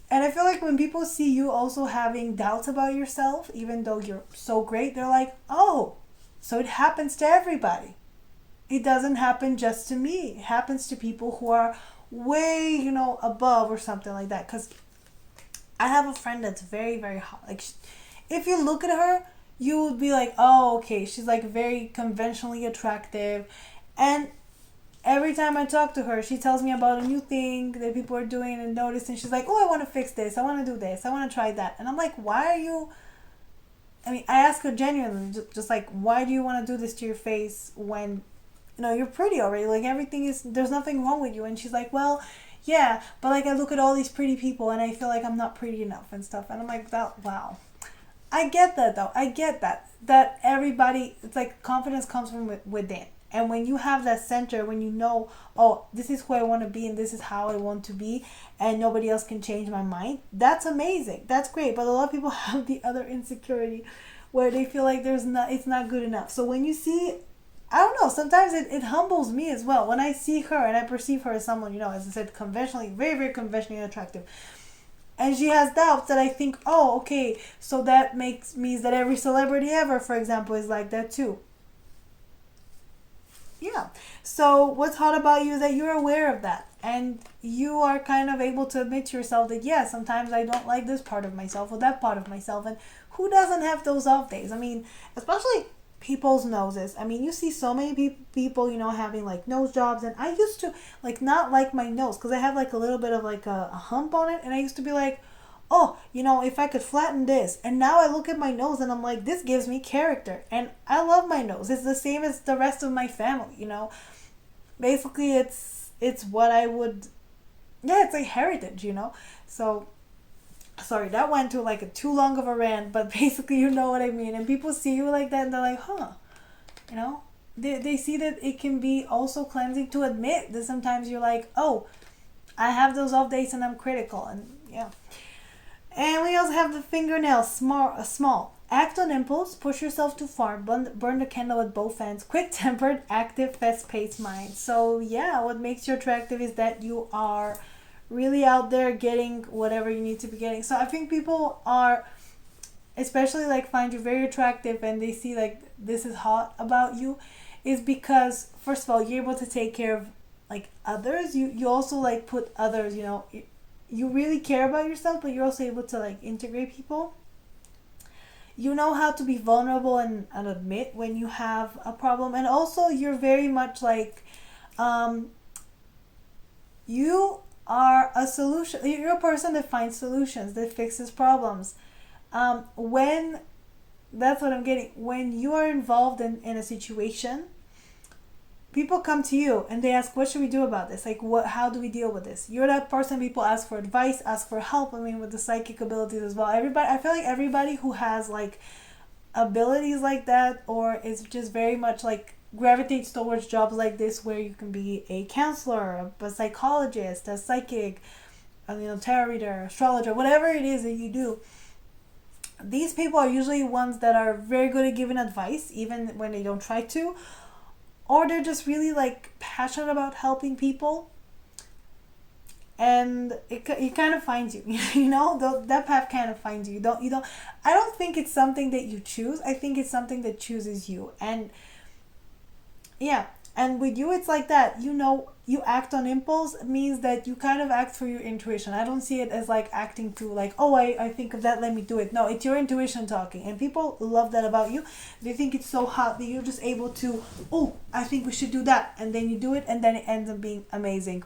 And I feel like when people see you also having doubts about yourself, even though you're so great, they're like, oh, so it happens to everybody. It doesn't happen just to me. It happens to people who are way, above or something like that. Because I have a friend that's very, very hot. Like, if you look at her, you would be like, oh, okay, she's like very conventionally attractive. And every time I talk to her, she tells me about a new thing that people are doing and notice, and she's like, oh, I want to fix this. I want to do this. I want to try that. And I'm like, why are you... I mean, I ask her genuinely, just like, why do you want to do this to your face when, you're pretty already? Like, there's nothing wrong with you. And she's like, well, yeah, but like I look at all these pretty people and I feel like I'm not pretty enough and stuff. And I'm like, wow. I get that though. I get that everybody, it's like confidence comes from within. And when you have that center, when you know, oh, this is who I want to be and this is how I want to be, and nobody else can change my mind, that's amazing. That's great. But a lot of people have the other insecurity where they feel like it's not good enough. So when you see, I don't know, sometimes it humbles me as well. When I see her and I perceive her as someone, as I said, conventionally, very, very conventionally attractive, and she has doubts, that I think, oh, okay, so that means that every celebrity ever, for example, is like that too. Yeah. So what's hot about you is that you're aware of that, and you are kind of able to admit to yourself that, yeah, sometimes I don't like this part of myself or that part of myself. And who doesn't have those off days? I mean, especially people's noses. I mean, you see so many people, having like nose jobs, and I used to like not like my nose because I have like a little bit of like a hump on it, and I used to be like, oh, if I could flatten this. And now I look at my nose and I'm like, this gives me character. And I love my nose. It's the same as the rest of my family, Basically, it's what I would, yeah, it's like heritage. So, sorry, that went to like a too long of a rant, but basically, you know what I mean. And people see you like that and they're like, huh, They see that it can be also cleansing to admit that sometimes you're like, oh, I have those off days and I'm critical. And yeah. And we also have the fingernails, small. Act on impulse, push yourself too far, burn the candle at both ends. Quick-tempered, active, fast-paced mind. So yeah, what makes you attractive is that you are really out there getting whatever you need to be getting. So I think people are, especially like find you very attractive and they see like this is hot about you, is because first of all, you're able to take care of like others. You also like put others, you really care about yourself, but you're also able to like integrate people. You know how to be vulnerable and admit when you have a problem. And also you're very much like, you are a solution. You're a person that finds solutions, that fixes problems. When, that's what I'm getting, when you are involved in a situation, people come to you and they ask, what should we do about this? Like, how do we deal with this? You're that person people ask for advice, ask for help. I mean, with the psychic abilities as well. I feel like everybody who has like abilities like that, or is just very much like gravitates towards jobs like this where you can be a counselor, a psychologist, a psychic, tarot reader, astrologer, whatever it is that you do. These people are usually ones that are very good at giving advice, even when they don't try to, or they're just really like passionate about helping people, and it kind of finds you. That path kind of finds you. You don't I don't think it's something that you choose. I think it's something that chooses you. And yeah, and with you it's like that. You act on impulse means that you kind of act for your intuition. I don't see it as like acting to like, oh, I think of that, let me do it. No, it's your intuition talking, and people love that about you. They think it's so hot that you're just able to, oh, I think we should do that, and then you do it, and then it ends up being amazing.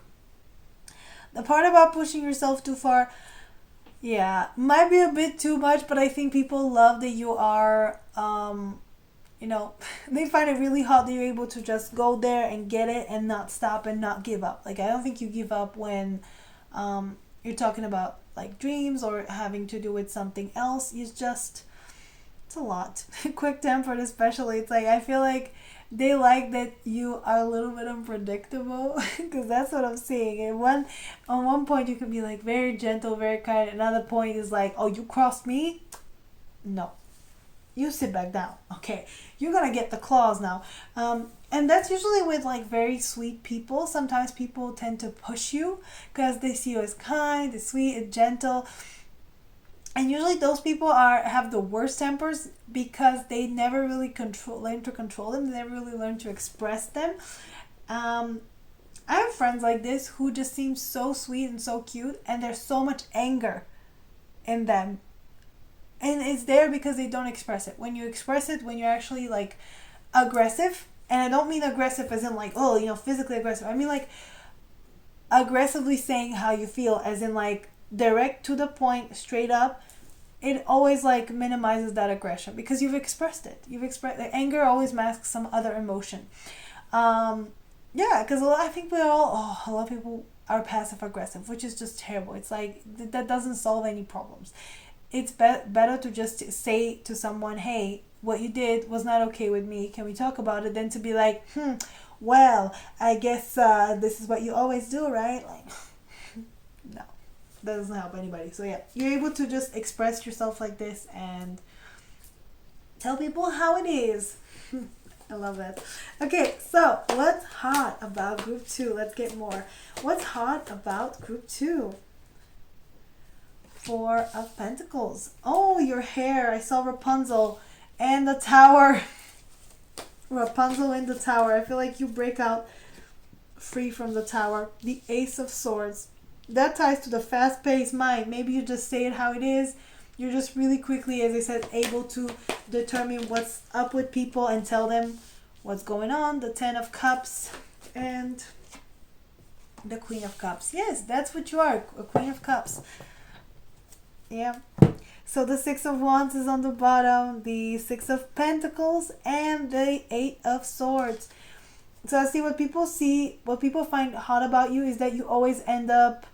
The part about pushing yourself too far, yeah, might be a bit too much, but I think people love that you are they find it really hot that you're able to just go there and get it and not stop and not give up. Like, I don't think you give up when you're talking about like dreams or having to do with something else, it's a lot. Quick tempered especially, it's like I feel like they like that you are a little bit unpredictable because that's what I'm seeing. And on one point you can be like very gentle, very kind. Another point is like, oh, you crossed me? No, you sit back down. Okay, you're gonna get the claws now. And that's usually with like very sweet people. Sometimes people tend to push you because they see you as kind, as sweet, and gentle. And usually those people have the worst tempers because they never really learn to control them. They never really learn to express them. I have friends like this who just seem so sweet and so cute, and there's so much anger in them, and it's there because they don't express it. When you express it, when you're actually like aggressive, and I don't mean aggressive as in like, oh, physically aggressive. I mean like aggressively saying how you feel, as in like direct to the point, straight up. It always like minimizes that aggression because you've expressed it. The anger always masks some other emotion. Yeah, because I think a lot of people are passive aggressive, which is just terrible. It's like that doesn't solve any problems. It's better to just say to someone, hey, what you did was not okay with me. Can we talk about it? Than to be like, well, I guess this is what you always do, right? Like, no, that doesn't help anybody. So yeah, you're able to just express yourself like this and tell people how it is. I love that. Okay, so what's hot about group 2? Let's get more. What's hot about group 2? Four of Pentacles. Oh, your hair. I saw Rapunzel and the tower. Rapunzel in the tower. I feel like you break out free from the tower. The Ace of Swords. That ties to the fast-paced mind. Maybe you just say it how it is. You're just really quickly, as I said, able to determine what's up with people and tell them what's going on. The 10 of Cups and the Queen of Cups. Yes, that's what you are, a Queen of Cups. Yeah. So the 6 of Wands is on the bottom, the 6 of Pentacles, and the 8 of Swords. So I see what people find hot about you is that you always end up,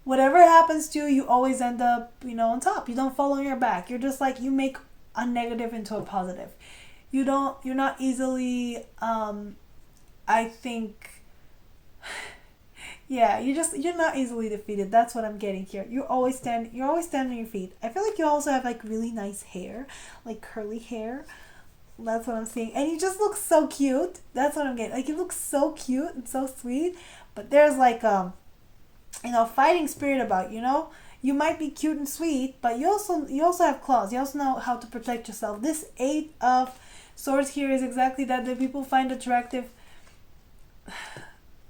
whatever happens to you, you always end up, on top. You don't fall on your back. You're just like, you make a negative into a positive. You're not easily, I think, yeah, you're not easily defeated. That's what I'm getting here. You always stand on your feet. I feel like you also have like really nice hair, like curly hair. That's what I'm seeing. And you just look so cute. That's what I'm getting. Like, you look so cute and so sweet, but there's like fighting spirit about you. You might be cute and sweet, but you also have claws. You also know how to protect yourself. This 8 of Swords here is exactly that people find attractive.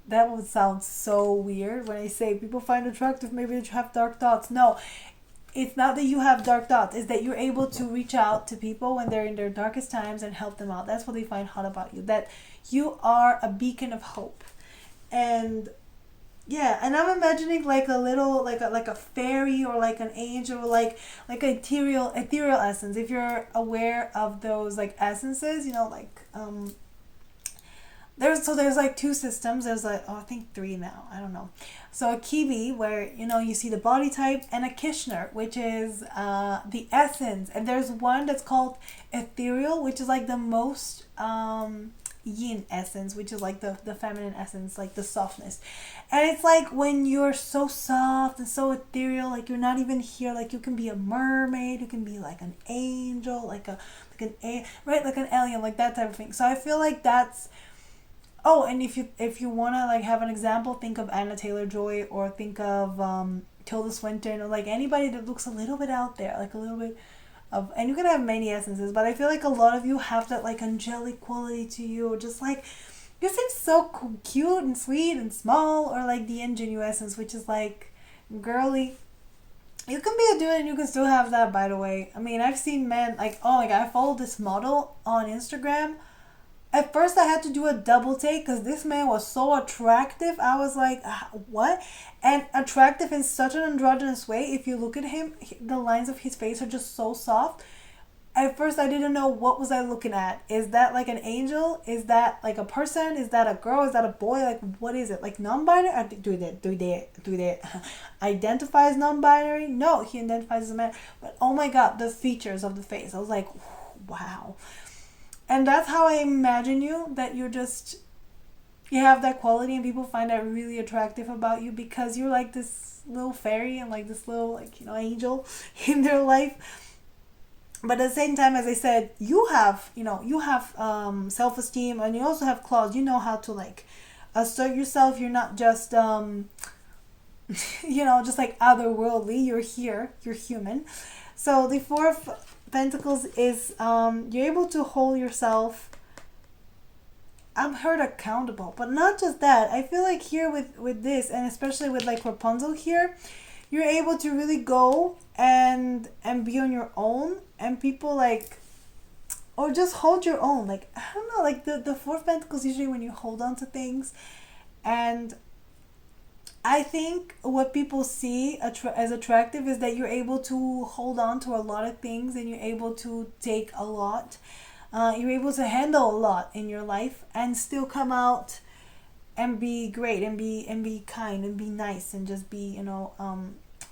That would sound so weird when I say people find attractive, maybe that you have dark thoughts. No, it's not that you have dark thoughts. It's that you're able to reach out to people when they're in their darkest times and help them out. That's what they find hot about you. That you are a beacon of hope. And yeah, and I'm imagining like a little, like a fairy or like an angel, or like ethereal essence. If you're aware of those like essences, there's like 2 systems. There's like, I think 3 now. I don't know. So a Kiwi, where you see the body type, and a Kishner, which is the essence. And there's one that's called ethereal, which is like the most yin essence, which is like the feminine essence, like the softness. And it's like when you're so soft and so ethereal, like you're not even here, like you can be a mermaid, you can be like an angel, like an alien, like that type of thing. So I feel like that's. Oh, and if you wanna like have an example, think of Anna Taylor-Joy, or think of Tilda Swinton, or like anybody that looks a little bit out there, like a little bit of, and you can have many essences, but I feel like a lot of you have that like angelic quality to you, or just like you seem so cute and sweet and small, or like the ingenue essence, which is like girly. You can be a dude and you can still have that, by the way. I mean, I've seen men like, oh my god, I followed this model on Instagram. At first I had to do a double take because this man was so attractive. I was like, what? And attractive in such an androgynous way. If you look at him, the lines of his face are just so soft. at first I didn't know what was I looking at. Is that like an angel? Is that like a person? Is that a girl? Is that a boy? Like what is it? Like non-binary? Do they identify as non-binary? No, he identifies as a man. But oh my god, the features of the face. I was like, wow. And that's how I imagine you, that you're just, you have that quality and people find that really attractive about you because you're like this little fairy and like this little, like, angel in their life. But at the same time, as I said, you have self-esteem, and you also have claws. You know how to like assert yourself. You're not just just like otherworldly. You're here, you're human. So the Four of Pentacles is you're able to hold yourself, I'm heard, accountable. But not just that, I feel like here with this, and especially with like Rapunzel here, you're able to really go and be on your own, and people like, or just hold your own. Like, I don't know, like the Four of Pentacles, usually when you hold on to things. And I think what people see as attractive is that you're able to hold on to a lot of things, and you're able to take a lot. You're able to handle a lot in your life and still come out and be great, and be kind, and be nice, and just be,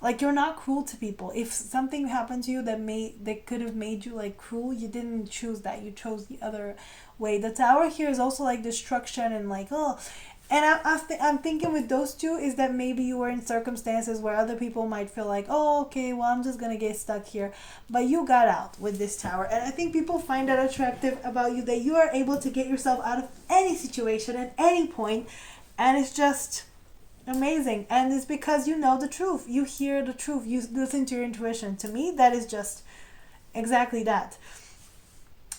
like, you're not cruel to people. If something happened to you that could have made you like cruel, you didn't choose that. You chose the other way. The Tower here is also like destruction and like, oh. And I'm thinking with those two is that maybe you were in circumstances where other people might feel like, oh, okay, well, I'm just gonna get stuck here. But you got out with this Tower. And I think people find that attractive about you, that you are able to get yourself out of any situation at any point. And it's just amazing. And it's because you know the truth. You hear the truth. You listen to your intuition. To me, that is just exactly that.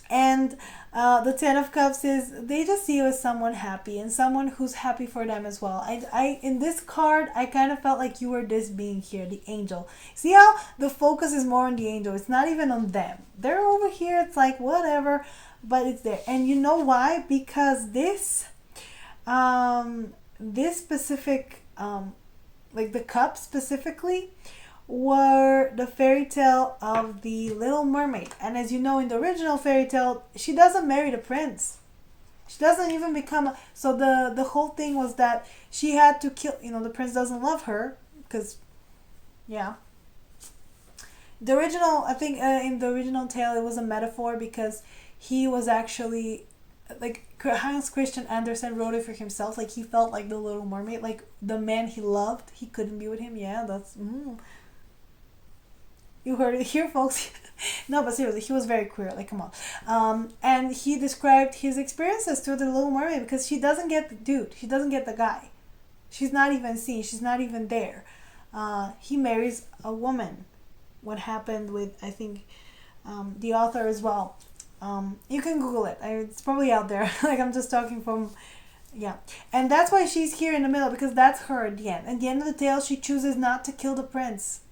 And the Ten of Cups is, they just see you as someone happy, and someone who's happy for them as well. I in this card, I kind of felt like you were this being here, the angel. See how the focus is more on the angel? It's not even on them. They're over here. It's like whatever, but it's there. And you know why? Because this specific, like the cup specifically, were the fairy tale of the Little Mermaid. And as you know, in the original fairy tale, she doesn't marry the prince. She doesn't even become so the whole thing was that she had to kill, the prince doesn't love her because, yeah. The original, I think, in the original tale, it was a metaphor because he was actually, like, Hans Christian Andersen wrote it for himself. Like, he felt like the Little Mermaid, like the man he loved, he couldn't be with him. Yeah, that's you heard it here, folks. No, but seriously, he was very queer. Like, come on. And he described his experiences to the Little Mermaid because she doesn't get the dude. She doesn't get the guy. She's not even seen. She's not even there. He marries a woman. What happened with, I think, the author as well. You can Google it. It's probably out there. Like, I'm just talking from, yeah. And that's why she's here in the middle, because that's her at the end. At the end of the tale, she chooses not to kill the prince.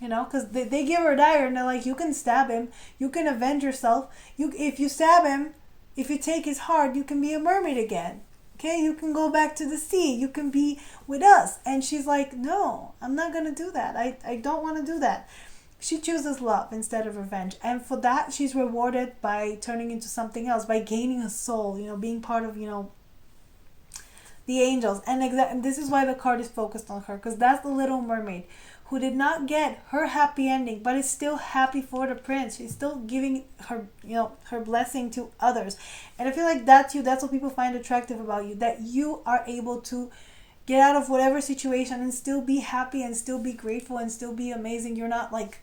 Because they give her a dagger and they're like, you can stab him, you can avenge yourself. If you stab him, if you take his heart, you can be a mermaid again. Okay, you can go back to the sea, you can be with us. And she's like, no, I'm not going to do that. I don't want to do that. She chooses love instead of revenge. And for that, she's rewarded by turning into something else, by gaining a soul, being part of, the angels. And this is why the card is focused on her, because that's the Little Mermaid, who did not get her happy ending, but is still happy for the prince. She's still giving her, her blessing to others. And I feel like that's you. That's what people find attractive about you, that you are able to get out of whatever situation and still be happy and still be grateful and still be amazing. You're not like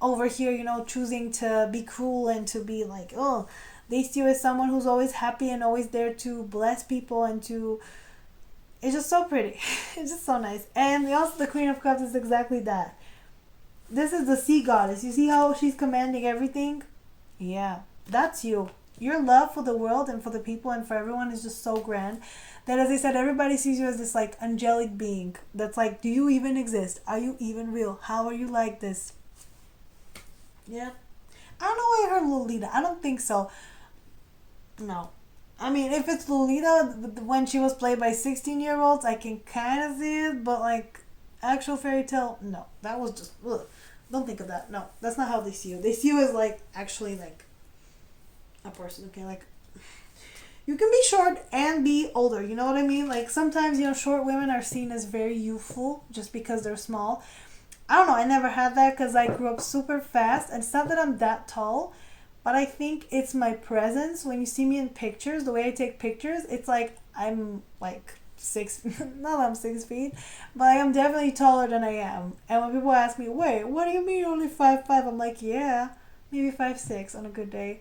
over here, choosing to be cruel and to be like, oh, they see you as someone who's always happy and always there to bless people and to, it's just so pretty. It's just so nice. And also the Queen of Cups is exactly that. This is the sea goddess. You see how she's commanding everything? Yeah, that's you. Your love for the world and for the people and for everyone is just so grand that, as I said, everybody sees you as this like angelic being that's like, do you even exist? Are you even real? How are you like this? Yeah. I don't know why I heard Lolita. I don't think so. No. I mean, if it's Lolita, when she was played by 16-year-olds, I can kind of see it, but like actual fairy tale, no. That was just, ugh. Don't think of that. No, that's not how they see you. They see you as like actually like a person. Okay, like you can be short and be older. You know what I mean? Like sometimes short women are seen as very youthful just because they're small. I don't know. I never had that because I grew up super fast, and it's not that I'm that tall, but I think it's my presence. When you see me in pictures, the way I take pictures, it's like I'm like six. Not that I'm 6 feet, but I'm definitely taller than I am. And when people ask me, "Wait, what do you mean you're only 5'5"?" I'm like, "Yeah, maybe 5'6" on a good day."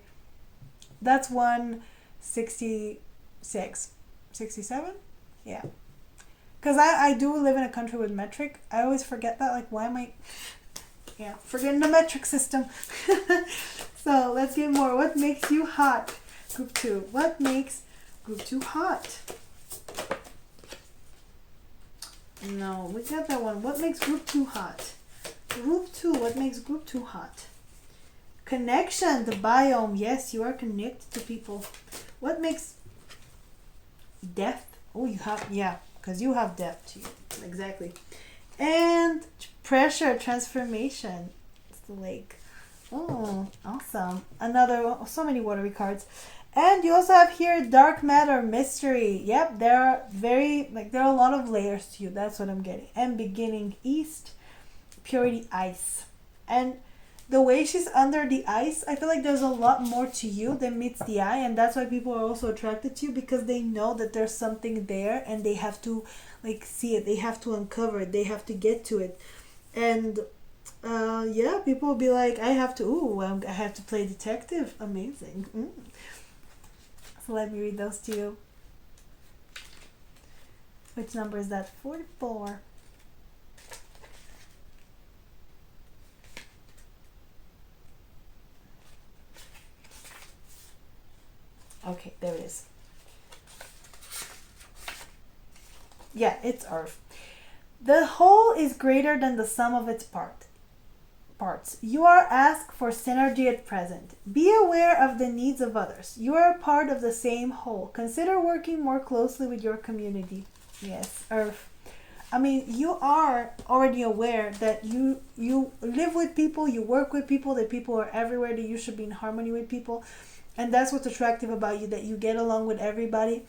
That's 166, 67. Yeah. Because I do live in a country with metric. I always forget that. Like, why am I... Yeah, forgetting the metric system. So, let's get more. What makes you hot? Group 2. What makes group 2 hot? No, we got that one. What makes group 2 hot? Group 2. What makes group 2 hot? Connection. The biome. Yes, you are connected to people. What makes... Depth. Oh, you have... Yeah. Because you have depth to you. Exactly. And pressure, transformation. It's the lake. Oh, awesome. Another, so many watery cards. And you also have here dark matter, mystery. Yep, there are there are a lot of layers to you. That's what I'm getting. And beginning east, purity, ice. And the way she's under the ice, I feel like there's a lot more to you than meets the eye, and that's why people are also attracted to you, because they know that there's something there and they have to like see it, they have to uncover it, they have to get to it. And yeah, people will be like, I have to play detective. Amazing. So let me read those to you. Which number is that? 44. Okay, there it is. Yeah, it's Earth. The whole is greater than the sum of its parts. You are asked for synergy at present. Be aware of the needs of others. You are a part of the same whole. Consider working more closely with your community. Yes, Earth. I mean, you are already aware that you live with people, you work with people, that people are everywhere, that you should be in harmony with people. And that's what's attractive about you, that you get along with everybody,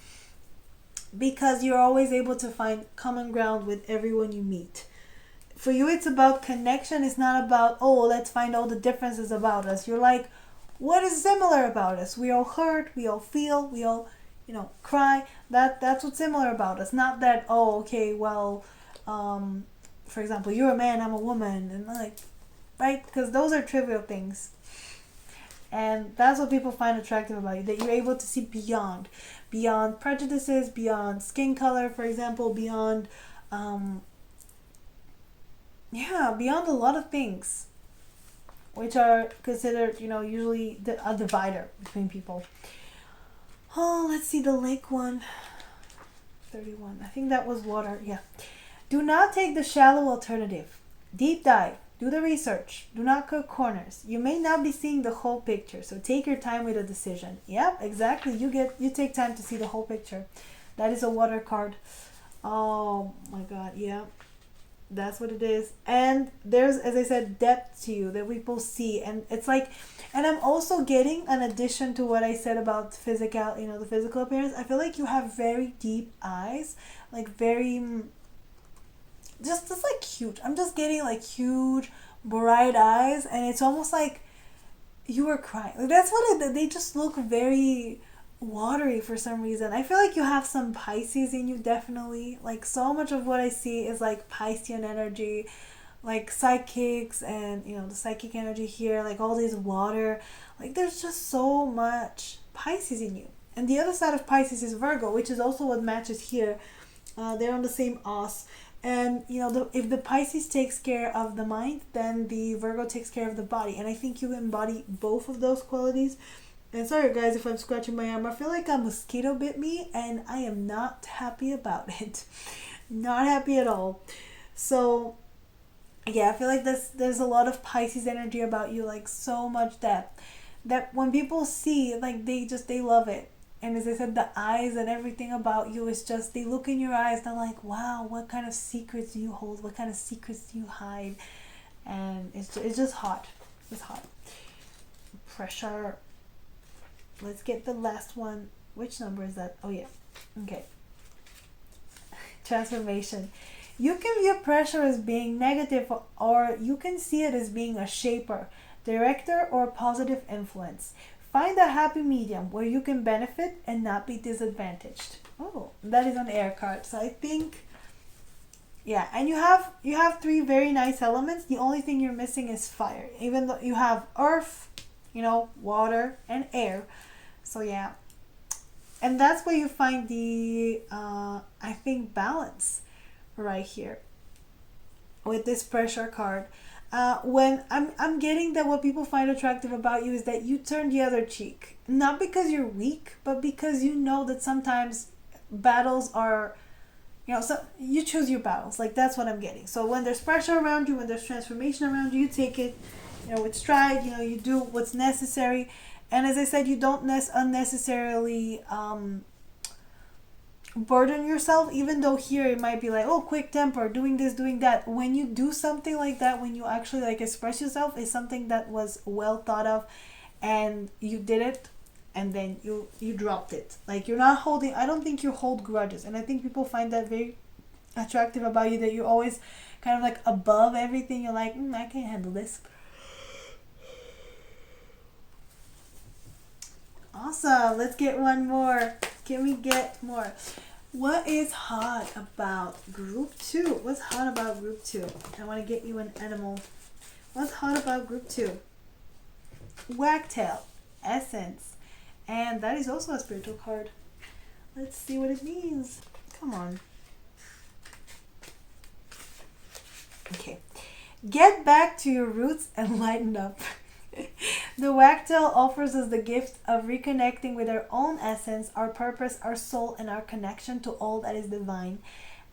because you're always able to find common ground with everyone you meet. For you, it's about connection. It's not about, oh, let's find all the differences about us. You're like, what is similar about us? We all hurt, we all feel, we all, cry. That's what's similar about us. Not that, oh, okay, well, for example, you're a man, I'm a woman, and like, right? Because those are trivial things. And that's what people find attractive about you, that you're able to see beyond prejudices, beyond skin color, for example, beyond beyond a lot of things, which are considered, usually a divider between people. Oh, let's see the lake one. 31. I think that was water. Yeah. Do not take the shallow alternative. Deep dive. Do the research. Do not cut corners. You may not be seeing the whole picture, so take your time with a decision. Yep, exactly. You take time to see the whole picture. That is a water card. Oh my god, yeah. That's what it is. And there's, as I said, depth to you that people see. And it's like, and I'm also getting an addition to what I said about physical, the physical appearance. I feel like you have very deep eyes, like very... just like huge. I'm just getting like huge, bright eyes, and it's almost like you were crying. Like, that's what they just look very watery for some reason. I feel like you have some Pisces in you, definitely. Like, so much of what I see is like Piscean energy, like psychics, and the psychic energy here, like all this water. Like, there's just so much Pisces in you. And the other side of Pisces is Virgo, which is also what matches here. They're on the same os. And if the Pisces takes care of the mind, then the Virgo takes care of the body. And I think you embody both of those qualities. And sorry guys if I'm scratching my arm. I feel like a mosquito bit me, and I am not happy about it. Not happy at all. So yeah, I feel like there's a lot of Pisces energy about you, like so much depth, that when people see, like they love it. And as I said, the eyes and everything about you is just, they look in your eyes, they're like, wow, what kind of secrets do you hold? What kind of secrets do you hide? and it's just hot. It's hot. Pressure. Let's get the last one. Which number is that? Oh yeah. Okay. Transformation. You can view pressure as being negative, or you can see it as being a shaper, director, or positive influence. Find a happy medium where you can benefit and not be disadvantaged. Oh, that is an air card. So I think, yeah, and you have three very nice elements. The only thing you're missing is fire. Even though you have earth, water and air. So yeah, and that's where you find the I think balance right here with this pressure card. When I'm getting that what people find attractive about you is that you turn the other cheek, not because you're weak, but because you know that sometimes battles are, so you choose your battles. Like, that's what I'm getting. So when there's pressure around you, when there's transformation around you, you take it, with stride. You do what's necessary. And as I said, you don't unnecessarily burden yourself, even though here it might be like, oh, quick temper, doing this, doing that. When you do something like that, when you actually like express yourself, is something that was well thought of, and you did it, and then you dropped it. Like, you're not holding, I don't think you hold grudges, and I think people find that very attractive about you, that you're always kind of like above everything. You're like, I can't handle this. Awesome. Let's get one more. Can we get more? What is hot about group 2? What's hot about group 2? I want to get you an animal. What's hot about group 2? Wagtail, essence. And that is also a spiritual card. Let's see what it means. Come on. Okay. Get back to your roots and lighten up. The wagtail offers us the gift of reconnecting with our own essence, our purpose, our soul, and our connection to all that is divine.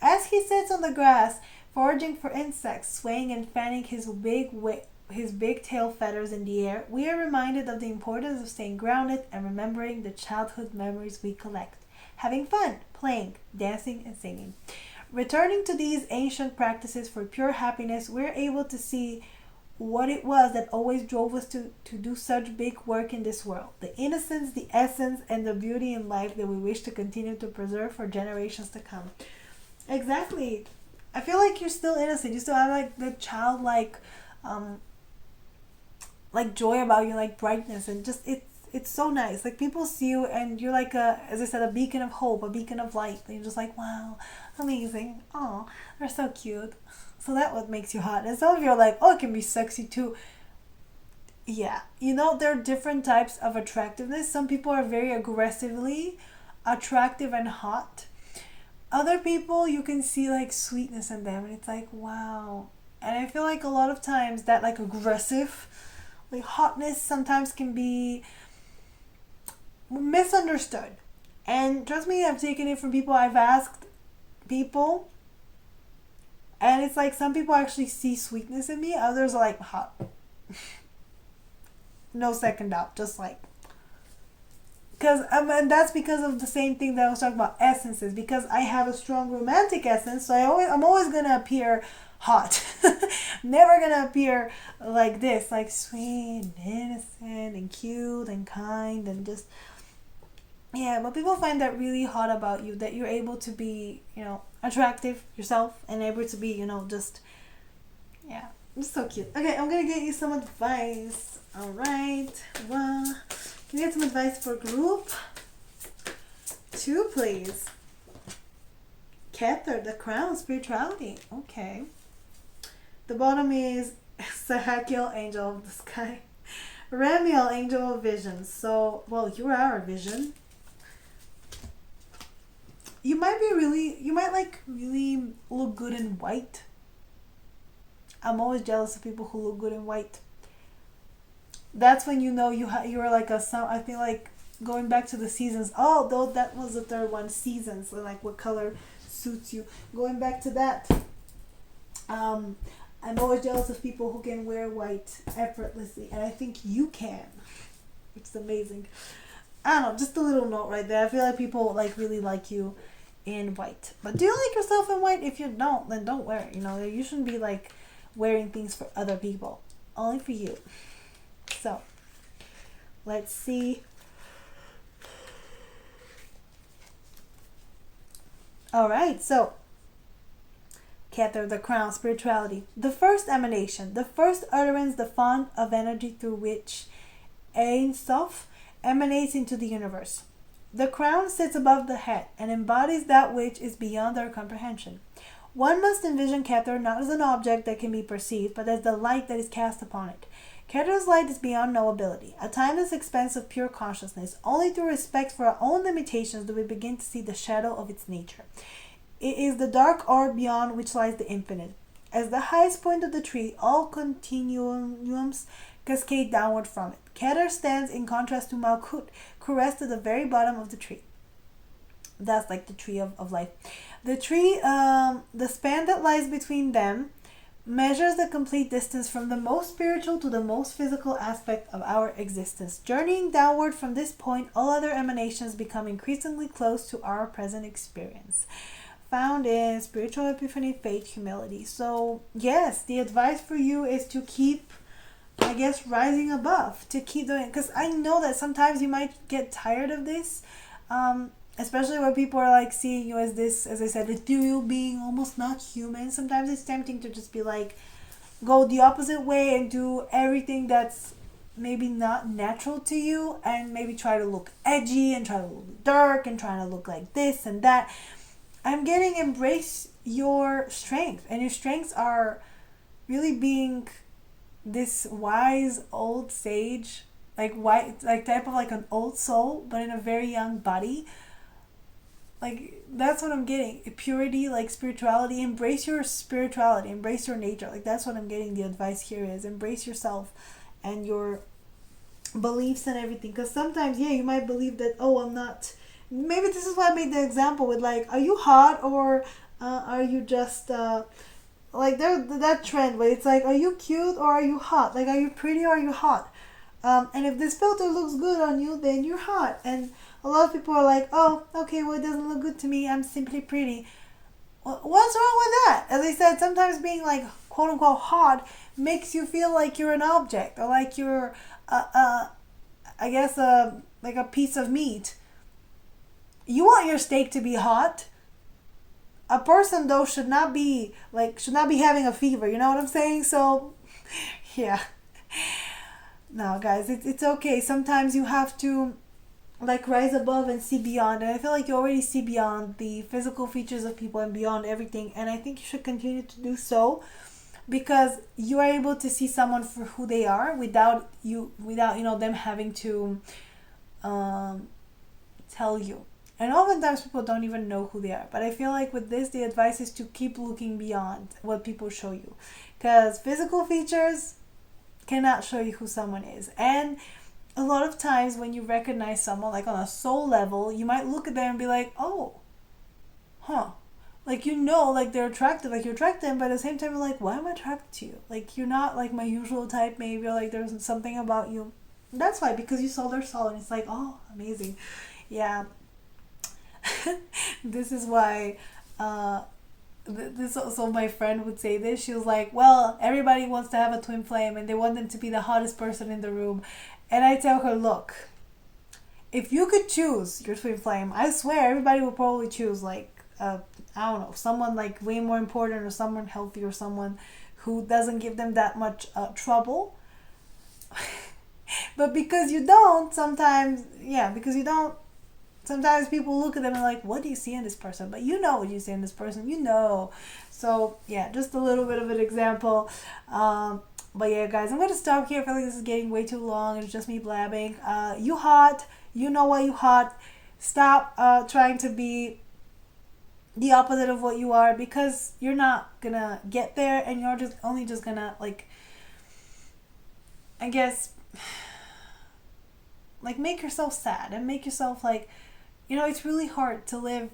As he sits on the grass, foraging for insects, swaying and fanning his big tail feathers in the air, we are reminded of the importance of staying grounded and remembering the childhood memories we collect. Having fun, playing, dancing, and singing. Returning to these ancient practices for pure happiness, we're able to see what it was that always drove us to do such big work in this world. The innocence, the essence, and the beauty in life that we wish to continue to preserve for generations to come. Exactly. I feel like you're still innocent. You still have like the childlike like joy about you, like brightness, and just it's so nice. Like, people see you and you're like as I said, a beacon of hope, a beacon of light. And you're just like, wow, amazing. Oh, they're so cute. So that what makes you hot. And some of you are like, oh, it can be sexy too. Yeah, there are different types of attractiveness. Some people are very aggressively attractive and hot. Other people, you can see like sweetness in them, and it's like, wow. And I feel like a lot of times that like aggressive, like hotness sometimes can be misunderstood. And trust me, I've taken it from people. I've asked people, and it's like some people actually see sweetness in me. Others are like, hot. No second doubt. Just like, and that's because of the same thing that I was talking about, essences. Because I have a strong romantic essence, so I'm always gonna appear hot. Never gonna appear like this, like sweet and innocent and cute and kind and just, yeah. But people find that really hot about you, that you're able to be, attractive yourself, and able to be, just, yeah, it's so cute. Okay, I'm gonna get you some advice. All right, well, can you get some advice for group 2, please? Kether, the crown, spirituality. Okay. The bottom is Sahakiel, angel of the sky. Ramiel, angel of vision. So, well, you are our vision. You might really look good in white. I'm always jealous of people who look good in white. That's when you're like I feel like going back to the seasons. Oh, though that was the third one, seasons. So like what color suits you. Going back to that. I'm always jealous of people who can wear white effortlessly, and I think you can. It's amazing. I don't know, just a little note right there. I feel like people like really like you in white. But do you like yourself in white? If you don't, then don't wear it. You shouldn't be like wearing things for other people, only for you. So let's see. All right, so Keter, the crown, spirituality, the first emanation, the first utterance, the font of energy through which Ein Sof emanates into the universe. The crown sits above the head and embodies that which is beyond our comprehension. One must envision Keter not as an object that can be perceived, but as the light that is cast upon it. Keter's light is beyond knowability, a timeless expanse of pure consciousness. Only through respect for our own limitations do we begin to see the shadow of its nature. It is the dark orb beyond which lies the infinite. As the highest point of the tree, all continuums cascade downward from it. Keter stands in contrast to Malkut, who rests at the very bottom of the tree. That's like the tree of life. The tree, the span that lies between them, measures the complete distance from the most spiritual to the most physical aspect of our existence. Journeying downward from this point, all other emanations become increasingly close to our present experience. Found in Spiritual Epiphany, Faith, Humility. So, yes, the advice for you is to keep, I guess, rising above, to keep doing it. Because I know that sometimes you might get tired of this, especially when people are like seeing you as this, as I said, ethereal being, almost not human. Sometimes it's tempting to just be like, go the opposite way and do everything that's maybe not natural to you, and maybe try to look edgy and try to look dark and trying to look like this and that. I'm getting embrace your strength, and your strengths are really being this wise old sage, like white, like type of like an old soul, but in a very young body. Like that's what I'm getting. Purity, like spirituality. Embrace your spirituality. Embrace your nature. Like that's what I'm getting. The advice here is embrace yourself and your beliefs and everything. Because sometimes, yeah, you might believe that, oh, I'm not. Maybe this is why I made the example with like, are you hot or are you just like that trend where it's like, are you cute or are you hot? Like, are you pretty or are you hot? And if this filter looks good on you, then you're hot. And a lot of people are like, oh, okay, well, it doesn't look good to me. I'm simply pretty. Well, what's wrong with that? As I said, sometimes being like quote unquote hot makes you feel like you're an object or like you're, I guess, like a piece of meat. You want your steak to be hot. A person though should not be having a fever. You know what I'm saying? So, yeah. No, guys, it's okay. Sometimes you have to like rise above and see beyond, and I feel like you already see beyond the physical features of people and beyond everything, and I think you should continue to do so, because you are able to see someone for who they are without them having to tell you. And oftentimes people don't even know who they are, but I feel like with this the advice is to keep looking beyond what people show you, because physical features cannot show you who someone is. And a lot of times when you recognize someone like on a soul level, you might look at them and be like, oh, like, like they're attractive, like you attract them, but at the same time you're like, why am I attracted to you? Like you're not like my usual type, maybe, or like there's something about you. That's why, because you saw their soul and it's like, oh, amazing. Yeah. This is why this also, my friend would say this. She was like, well, everybody wants to have a twin flame and they want them to be the hottest person in the room. And I tell her, look, if you could choose your twin flame, I swear everybody would probably choose like I don't know, someone like way more important, or someone healthy, or someone who doesn't give them that much trouble. But because you don't, sometimes people look at them and like, what do you see in this person? But you know what you see in this person, So yeah, just a little bit of an example. But yeah, guys, I'm going to stop here. I feel like this is getting way too long. It's just me blabbing. You hot. You know why you hot. Stop trying to be the opposite of what you are, because you're not going to get there, and you're just going to, like, I guess, like, make yourself sad and make yourself, like, it's really hard to live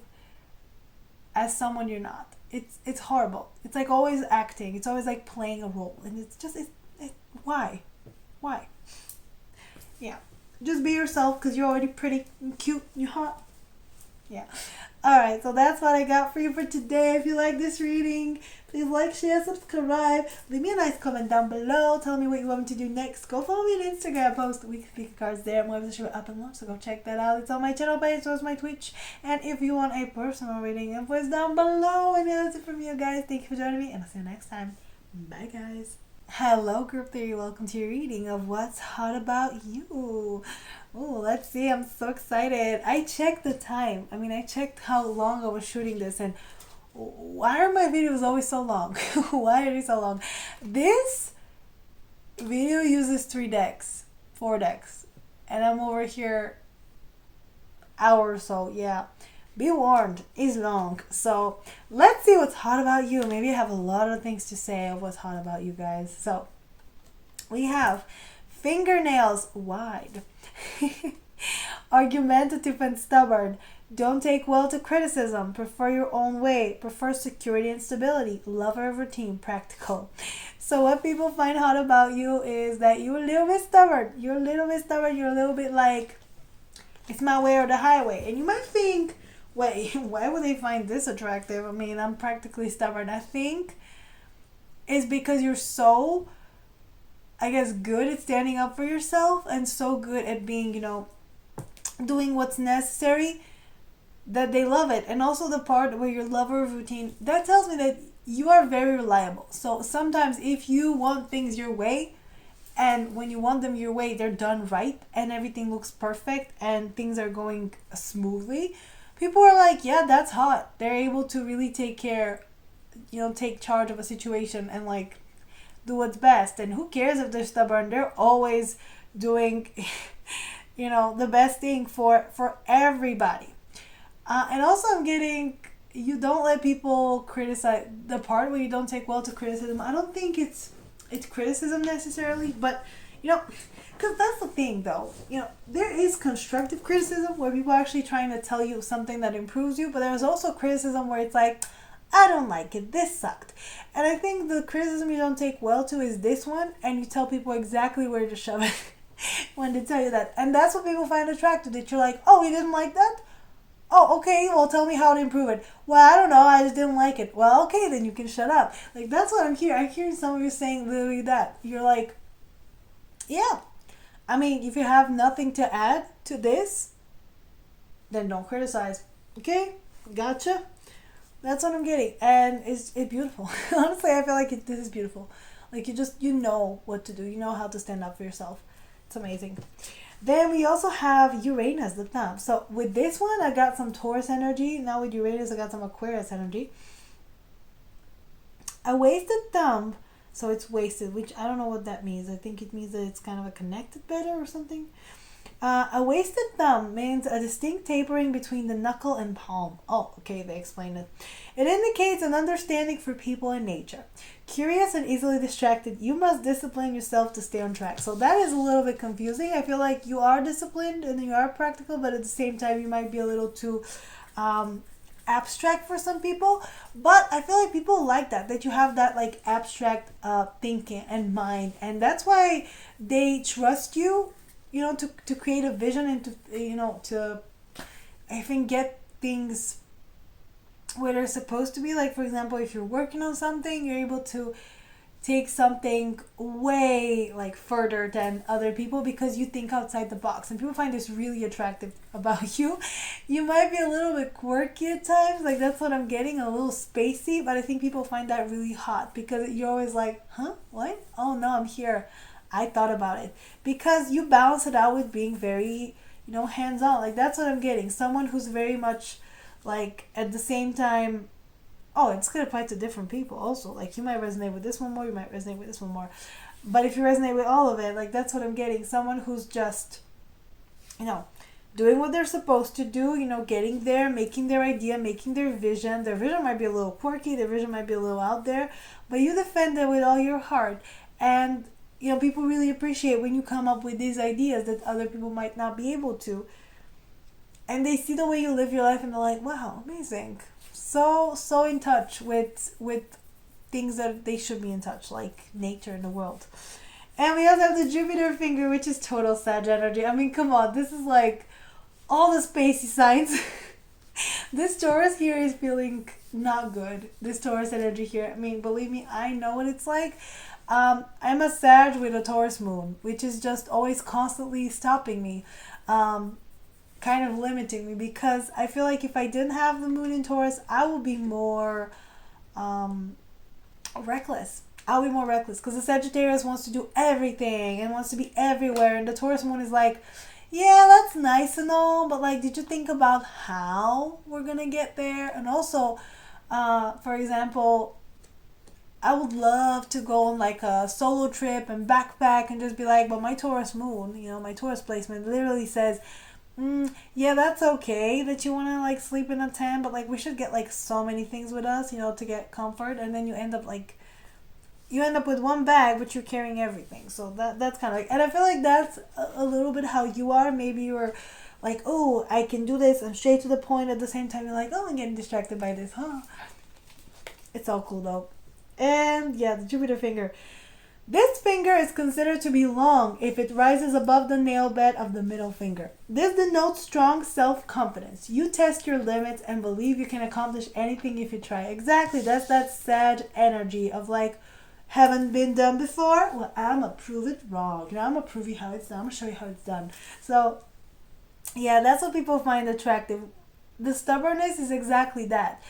as someone you're not. It's horrible. It's like always acting. It's always like playing a role, and it's just why? Yeah, just be yourself, because you're already pretty and cute. You're hot. Yeah. Alright, so that's what I got for you for today. If you like this reading, please like, share, subscribe. Leave me a nice comment down below. Tell me what you want me to do next. Go follow me on Instagram. I post weekly pick cards there. I'm going to show up and launch, so go check that out. It's on my channel page, so it's my Twitch. And if you want a personal reading, info is down below. And that's it from you guys. Thank you for joining me, and I'll see you next time. Bye, guys. Hello, Group Theory. Welcome to your reading of What's Hot About You. Oh, let's see. I'm so excited. I checked the time. I checked how long I was shooting this, and why are my videos always so long? Why are they so long? This video uses 4 decks, and I'm over here hour or so. Yeah, be warned, it's long. So let's see what's hot about you. Maybe I have a lot of things to say of what's hot about you guys. So we have fingernails wide, argumentative and stubborn, don't take well to criticism, prefer your own way, prefer security and stability, lover of routine, practical. So what people find hot about you is that you're a little bit stubborn. You're a little bit like, it's my way or the highway. And you might think, wait, why would they find this attractive? I'm practically stubborn. I think it's because you're so, good at standing up for yourself and so good at being, doing what's necessary, that they love it. And also the part where you're lover of routine, that tells me that you are very reliable. So sometimes if you want things your way, and when you want them your way, they're done right and everything looks perfect and things are going smoothly, people are like, yeah, that's hot. They're able to really take charge of a situation and do what's best. And who cares if they're stubborn? They're always doing the best thing for everybody. And also I'm getting, you don't let people criticize. The part where you don't take well to criticism, I don't think it's criticism necessarily, but because that's the thing though, there is constructive criticism where people are actually trying to tell you something that improves you, but there's also criticism where it's like, I don't like it, this sucked. And I think the criticism you don't take well to is this one, and you tell people exactly where to shove it when they tell you that. And that's what people find attractive, that you're like, oh, you didn't like that? Oh, okay, well, tell me how to improve it. Well, I don't know, I just didn't like it. Well, okay, then you can shut up. That's what I'm hearing. I'm hearing some of you saying literally that. You're like, yeah. If you have nothing to add to this, then don't criticize. Okay? Gotcha? That's what I'm getting. And it's beautiful. Honestly, I feel like this is beautiful. You know what to do. You know how to stand up for yourself. It's amazing. Then we also have Uranus, the thumb. So with this one, I got some Taurus energy. Now with Uranus, I got some Aquarius energy. A wasted thumb, so it's wasted, which I don't know what that means. I think it means that it's kind of a connected better or something. A wasted thumb means a distinct tapering between the knuckle and palm. Oh, okay, they explained it. It indicates an understanding for people and nature. Curious and easily distracted, you must discipline yourself to stay on track. So that is a little bit confusing. I feel like you are disciplined and you are practical, but at the same time you might be a little too abstract for some people. But I feel like people like that you have that abstract thinking and mind, and that's why they trust you, to create a vision and to I think get things where they're supposed to be. For example, if you're working on something, you're able to take something way further than other people because you think outside the box, and people find this really attractive about you. You might be a little bit quirky at times, that's what I'm getting, a little spacey, but I think people find that really hot because you're always like, huh, what? Oh no, I'm here, I thought about it, because you balance it out with being very hands-on. That's what I'm getting, someone who's very much at the same time. Oh, it's going to apply to different people also. You might resonate with this one more, you might resonate with this one more. But if you resonate with all of it, that's what I'm getting. Someone who's just, doing what they're supposed to do, getting there, making their idea, making their vision. Their vision might be a little quirky, their vision might be a little out there, but you defend it with all your heart. And, people really appreciate when you come up with these ideas that other people might not be able to. And they see the way you live your life and they're like, wow, amazing. So in touch with things that they should be in touch, like nature and the world. And we also have the Jupiter finger, which is total Sag energy. Come on, this is all the spacey signs. This Taurus here is feeling not good. This Taurus energy here. I mean, believe me, I know what it's like. I'm a Sag with a Taurus moon, which is just always constantly stopping me, kind of limiting me, because I feel like if I didn't have the moon in Taurus, I would be more reckless. I'll be more reckless because the Sagittarius wants to do everything and wants to be everywhere, and the Taurus moon is like, yeah, that's nice and all, but like, did you think about how we're gonna get there? And also, for example, I would love to go on like a solo trip and backpack and just be like, but my Taurus moon, my Taurus placement literally says, yeah, that's okay that you want to like sleep in a tent, but like we should get like so many things with us, to get comfort, and then you end up with one bag, but you're carrying everything. So that's kind of like, and I feel like that's a little bit how you are. Maybe you're like, oh, I can do this, I'm straight to the point. At the same time, you're like, oh, I'm getting distracted by this, huh? It's all cool though. And yeah, the Jupiter finger. This finger is considered to be long if it rises above the nail bed of the middle finger. This denotes strong self-confidence. You test your limits and believe you can accomplish anything if you try. Exactly, that's that Sag energy of like, haven't been done before? Well, I'm gonna prove it wrong. I'm gonna prove you how it's done. I'm gonna show you how it's done. So yeah, that's what people find attractive. The stubbornness is exactly that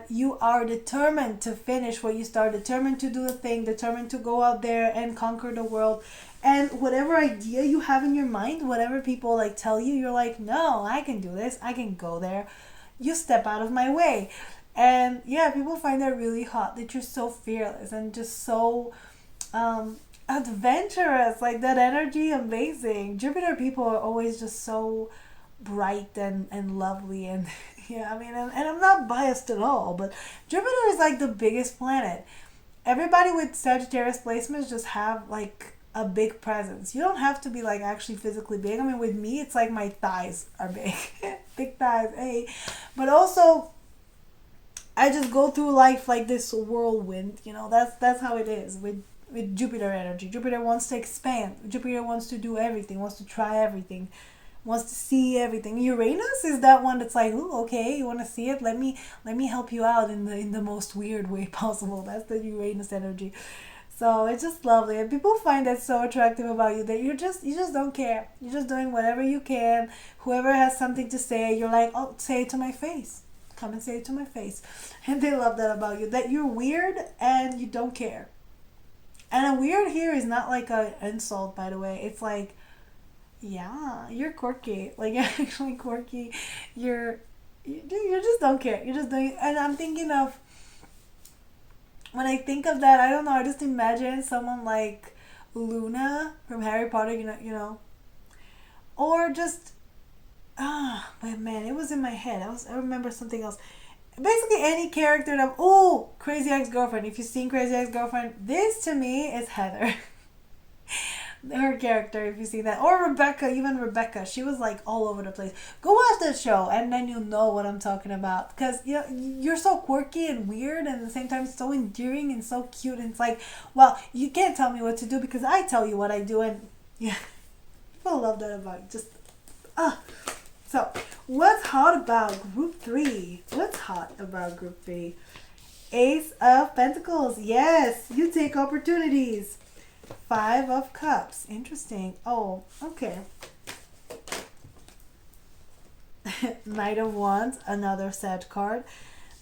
you are determined to finish what you start, determined to do a thing, determined to go out there and conquer the world. And whatever idea you have in your mind, whatever people like tell you, you're like, no, I can do this, I can go there. You step out of my way. And yeah, people find that really hot, that you're so fearless and just so adventurous. Like that energy, amazing. Jupiter people are always just so bright and lovely, and yeah, I mean, and I'm not biased at all, but Jupiter is like the biggest planet. Everybody with Sagittarius placements just have like a big presence. You don't have to be like actually physically big. I mean, with me, it's like my thighs are big. Big thighs, hey. But also, I just go through life like this whirlwind, that's how it is with Jupiter energy. Jupiter wants to expand. Jupiter wants to do everything, wants to try everything, wants to see everything. Uranus is that one that's like, ooh, okay, you want to see it? Let me help you out in the most weird way possible. That's the Uranus energy. So it's just lovely, and people find that so attractive about you, that you just don't care. You're just doing whatever you can. Whoever has something to say, you're like, oh, say it to my face. Come and say it to my face. And they love that about you, that you're weird and you don't care. And a weird here is not like an insult, by the way. It's like, yeah, you're quirky. Like, you're actually quirky. You just don't care. You're just doing. And I'm thinking of, when I think of that, I don't know, I just imagine someone like Luna from Harry Potter, or just, but man, it was in my head. I remember something else. Basically, any character that, Crazy Ex-Girlfriend. If you've seen Crazy Ex-Girlfriend, this to me is Heather. Her character, if you see that. Or Rebecca, even Rebecca. She was like all over the place. Go watch that show and then you'll know what I'm talking about. Because you're so quirky and weird, and at the same time so endearing and so cute. And it's like, well, you can't tell me what to do because I tell you what I do. And yeah, people love that about you. Just, So, what's hot about group 3? What's hot about group 3? Ace of Pentacles. Yes, you take opportunities. 5 of Cups. Interesting. Oh, okay. Knight of Wands, another Sag card.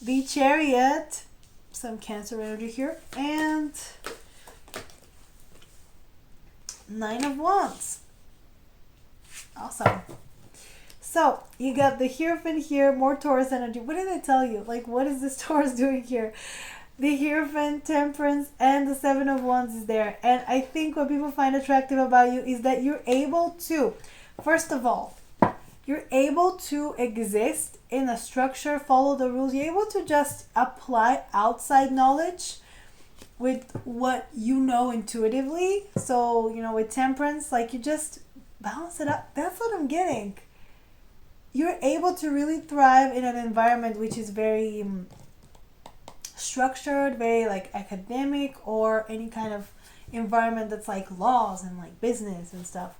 The Chariot, some Cancer energy here. And Nine of Wands. Awesome. So, you got the Hierophant here, more Taurus energy. What did I tell you? Like, what is this Taurus doing here? The Hierophant, Temperance, and the Seven of Wands is there. And I think what people find attractive about you is that you're able to, first of all, you're able to exist in a structure, follow the rules. You're able to just apply outside knowledge with what you know intuitively. So, with Temperance, like, you just balance it up. That's what I'm getting. You're able to really thrive in an environment which is very structured, very like academic, or any kind of environment that's like laws and like business and stuff.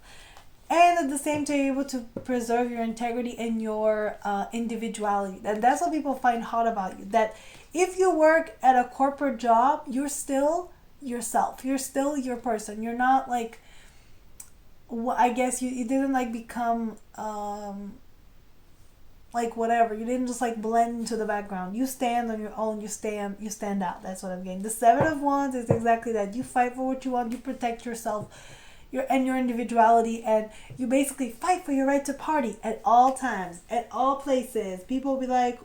and at the same time you're able to preserve your integrity and your individuality. And that's what people find hot about you, that if you work at a corporate job, you're still yourself, you're still your person. You're not like, I guess you didn't like become like whatever, you didn't just like blend into the background. You stand on your own, you stand out. That's what I'm getting. The Seven of Wands is exactly that. You fight for what you want, you protect yourself, your individuality, and you basically fight for your right to party at all times, at all places. People will be like,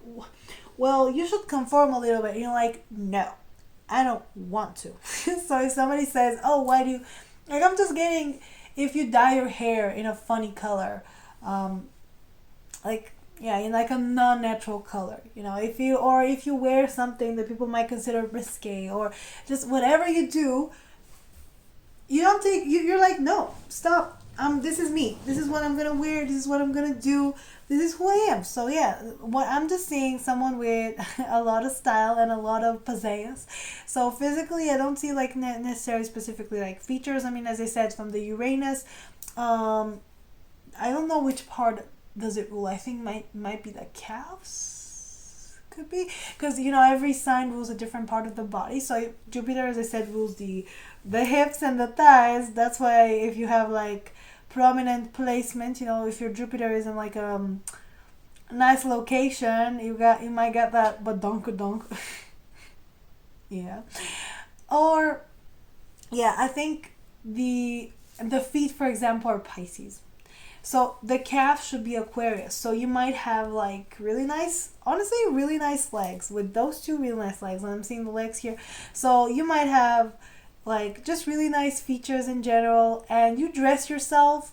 well, you should conform a little bit, and you're like, no, I don't want to. So if somebody says, oh, why do you, like, I'm just getting, if you dye your hair in a funny color, like, yeah, in like a non-natural color, if you wear something that people might consider risque, or just whatever you do, you don't take, you're like, no, stop, this is me, this is what I'm gonna wear, this is what I'm gonna do, this is who I am. So yeah, what I'm just seeing, someone with a lot of style and a lot of pizzazz. So physically, I don't see like necessarily specifically like features. I mean, as I said, from the Uranus, I don't know which part does it rule. I think might be the calves, could be, because every sign rules a different part of the body. So Jupiter, as I said, rules the hips and the thighs. That's why if you have like prominent placement, if your Jupiter is in like a nice location, you might get that badonk. Yeah. Or yeah, I think the feet, for example, are Pisces. So the calf should be Aquarius. So you might have like really nice, honestly, really nice legs. With those two really nice legs, and I'm seeing the legs here. So you might have like just really nice features in general, and you dress yourself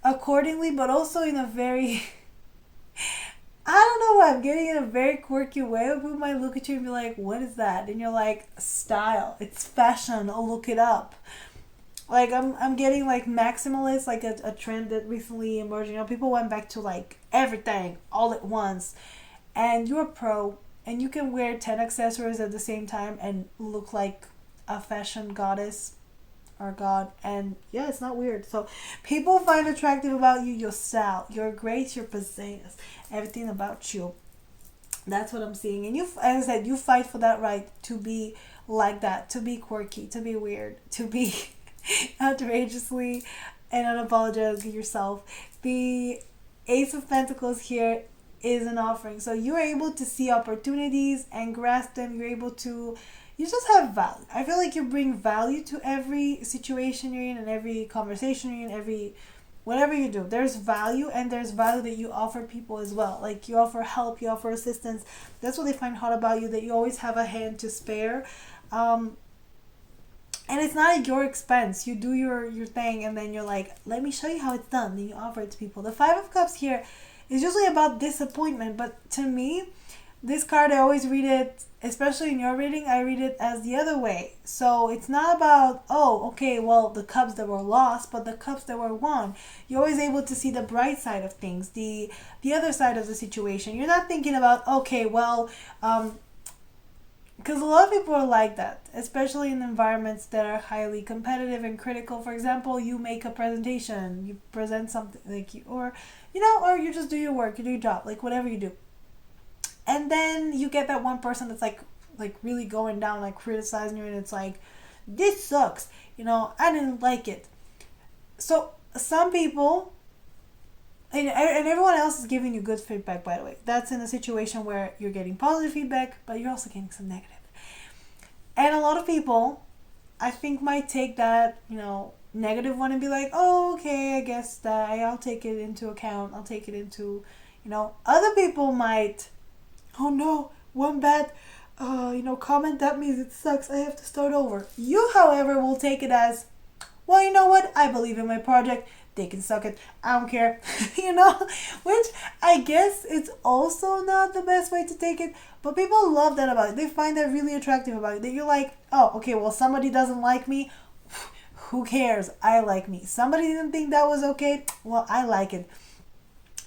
accordingly, but also in a very, I don't know why I'm getting in a very quirky way. People might look at you and be like, what is that? And you're like, style, it's fashion, I'll look it up. Like I'm getting like maximalist, like a trend that recently emerged. People went back to like everything all at once, and you're a pro, and you can wear 10 accessories at the same time and look like a fashion goddess or god. And yeah, it's not weird. So people find attractive about you your style, your grace, your pizzazz, everything about you. That's what I'm seeing. And you, as I said, you fight for that right to be like that, to be quirky, to be weird, to be outrageously and unapologetically yourself. The Ace of Pentacles here is an offering. So you're able to see opportunities and grasp them. You're able to, you just have value. I feel like you bring value to every situation you're in and every conversation you're in, every whatever you do. There's value, and there's value that you offer people as well. Like you offer help, you offer assistance. That's what they find hot about you, that you always have a hand to spare. And it's not at your expense. You do your thing, and then you're like, let me show you how it's done. Then you offer it to people. The Five of Cups here is usually about disappointment. But to me, this card, I always read it, especially in your reading, I read it as the other way. So it's not about, oh, okay, well, the cups that were lost, but the cups that were won. You're always able to see the bright side of things, the other side of the situation. You're not thinking about, okay, well, because a lot of people are like that, especially in environments that are highly competitive and critical. For example, you make a presentation, you present something like or you just do your work, you do your job, like whatever you do. And then you get that one person that's like really going down, like criticizing you, and it's like, this sucks, I didn't like it. So some people, and everyone else is giving you good feedback, by the way. That's in a situation where you're getting positive feedback, but you're also getting some negative. And a lot of people, I think, might take that, negative one and be like, oh, okay, I guess that I'll take it into account. I'll take it into, other people might, oh no, one bad, comment, that means it sucks. I have to start over. You, however, will take it as, well, you know what? I believe in my project. They can suck it. I don't care. Which I guess it's also not the best way to take it. But people love that about it. They find that really attractive about it. That you're like, oh, okay, well, somebody doesn't like me. Who cares? I like me. Somebody didn't think that was okay. Well, I like it.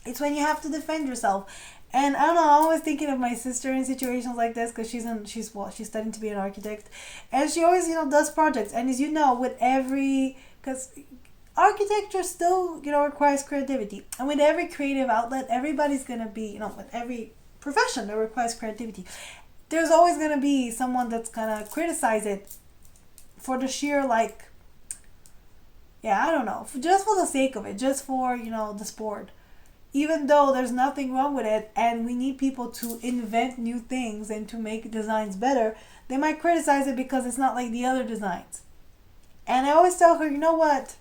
It's when you have to defend yourself. And I don't know, I'm always thinking of my sister in situations like this, because she's studying to be an architect. And she always, does projects. And as you know, with every, because architecture still, requires creativity. And with every creative outlet, everybody's going to be, with every profession that requires creativity, there's always going to be someone that's going to criticize it for the sheer, I don't know, just for the sake of it, just for, the sport. Even though there's nothing wrong with it and we need people to invent new things and to make designs better, they might criticize it because it's not like the other designs. And I always tell her, you know what?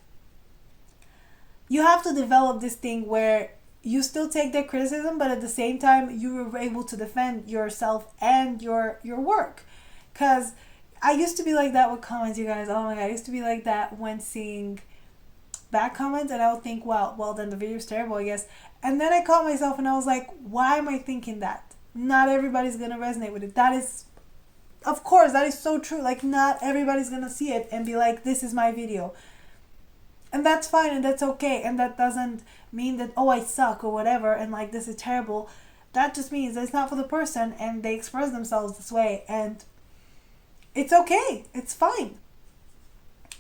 You have to develop this thing where you still take their criticism, but at the same time, you were able to defend yourself and your work. Because I used to be like that with comments, you guys. Oh my God, I used to be like that when seeing bad comments, and I would think, well, then the video's terrible, I guess. And then I caught myself and I was like, why am I thinking that? Not everybody's going to resonate with it. That is, of course, that is so true. Like, not everybody's going to see it and be like, this is my video. And that's fine and that's okay. And that doesn't mean that, oh, I suck or whatever and like, this is terrible. That just means that it's not for the person and they express themselves this way. And it's okay. It's fine.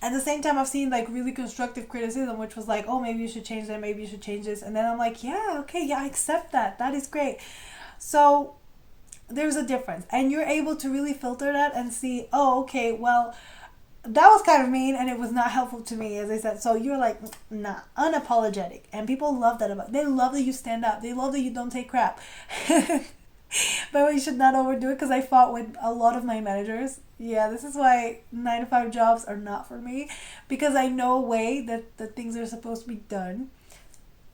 At the same time, I've seen like really constructive criticism, which was like, oh, maybe you should change that, maybe you should change this. And then I'm like, yeah, okay, yeah, I accept that. That is great. So there's a difference. And you're able to really filter that and see, oh, okay, well, that was kind of mean and it was not helpful to me, as I said. So you're like, nah, unapologetic. And people love that about, they love that you stand up. They love that you don't take crap. But we should not overdo it, because I fought with a lot of my managers. Yeah, this is why 9-to-5 jobs are not for me, because I know a way that the things are supposed to be done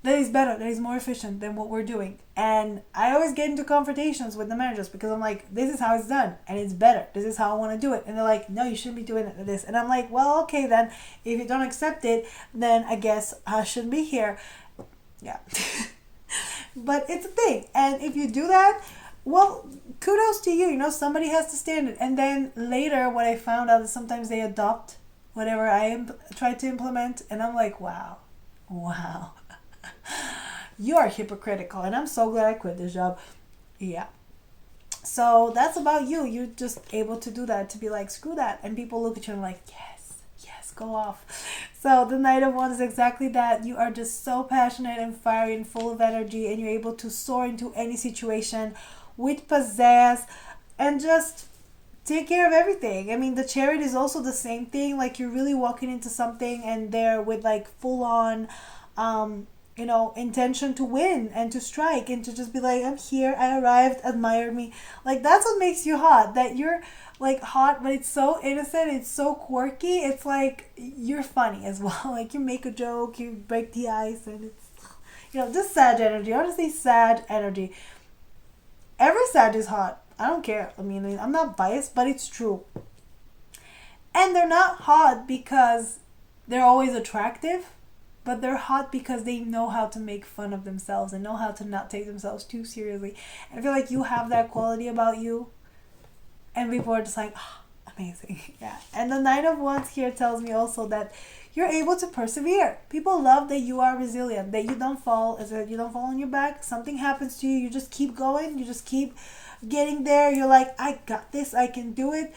that is better, that is more efficient than what we're doing. And I always get into confrontations with the managers because I'm like, this is how it's done and it's better. This is how I want to do it. And they're like, no, you shouldn't be doing it like this. And I'm like, well, okay, then if you don't accept it, then I guess I shouldn't be here. Yeah. But it's a thing. And if you do that, well, kudos to you. Somebody has to stand it. And then later, what I found out is sometimes they adopt whatever I try to implement. And I'm like, wow. You are hypocritical. And I'm so glad I quit this job. Yeah. So that's about you. You're just able to do that, to be like, screw that. And people look at you and like, yes, go off. So the Knight of Wands is exactly that. You are just so passionate and fiery and full of energy, and you're able to soar into any situation with pizzazz and just take care of everything. I mean, the Chariot is also the same thing. Like, you're really walking into something and they're with like full on intention to win and to strike and to just be like, I'm here, I arrived, admire me. Like, that's what makes you hot. That you're like hot, but it's so innocent, it's so quirky. It's like you're funny as well. Like, you make a joke, you break the ice, and it's just sad energy. Honestly, sad energy. Every Sag is hot. I don't care. I mean, I'm not biased, but it's true. And they're not hot because they're always attractive, but they're hot because they know how to make fun of themselves and know how to not take themselves too seriously. And I feel like you have that quality about you, and people are just like, oh, amazing. Yeah. And the Knight of Wands here tells me also that you're able to persevere. People love that you are resilient, that you don't fall, you don't fall on your back. Something happens to you, you just keep going, you just keep getting there. You're like, I got this, I can do it.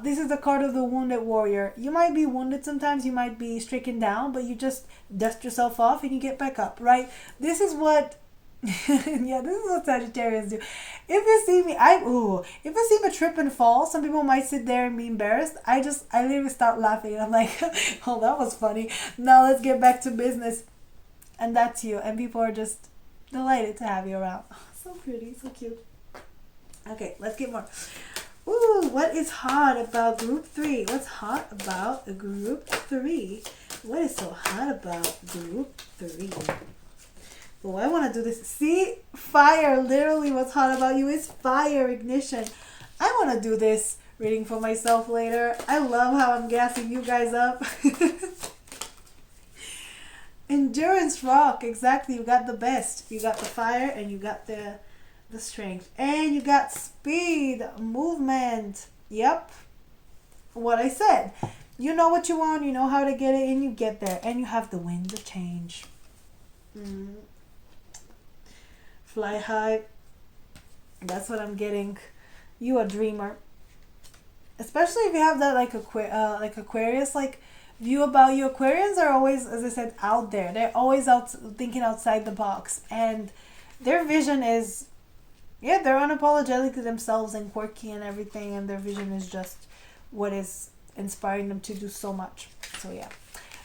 This is the card of the wounded warrior. You might be wounded sometimes, you might be stricken down, but you just dust yourself off and you get back up, right? This is what yeah, this is what Sagittarius do. If you see me, if you see me trip and fall, some people might sit there and be embarrassed. I literally start laughing. I'm like, oh, that was funny. Now let's get back to business. And that's you. And people are just delighted to have you around. Oh, so pretty, so cute. Okay, let's get more. Ooh, what is hot about group 3? What's hot about group 3? What is so hot about group 3? Oh, I want to do this. See? Fire. Literally what's hot about you is fire, ignition. I want to do this reading for myself later. I love how I'm gassing you guys up. Endurance rock. Exactly. You got the best. You got the fire and you got the strength. And you got speed. Movement. Yep. What I said. You know what you want. You know how to get it and you get there. And you have the wind of change. Fly high. That's what I'm getting. You a dreamer. Especially if you have that like Aquarius, like view about you. Aquarians are always, as I said, out there. They're always out thinking outside the box. And their vision is, yeah, they're unapologetically themselves and quirky and everything. And their vision is just what is inspiring them to do so much. So, yeah.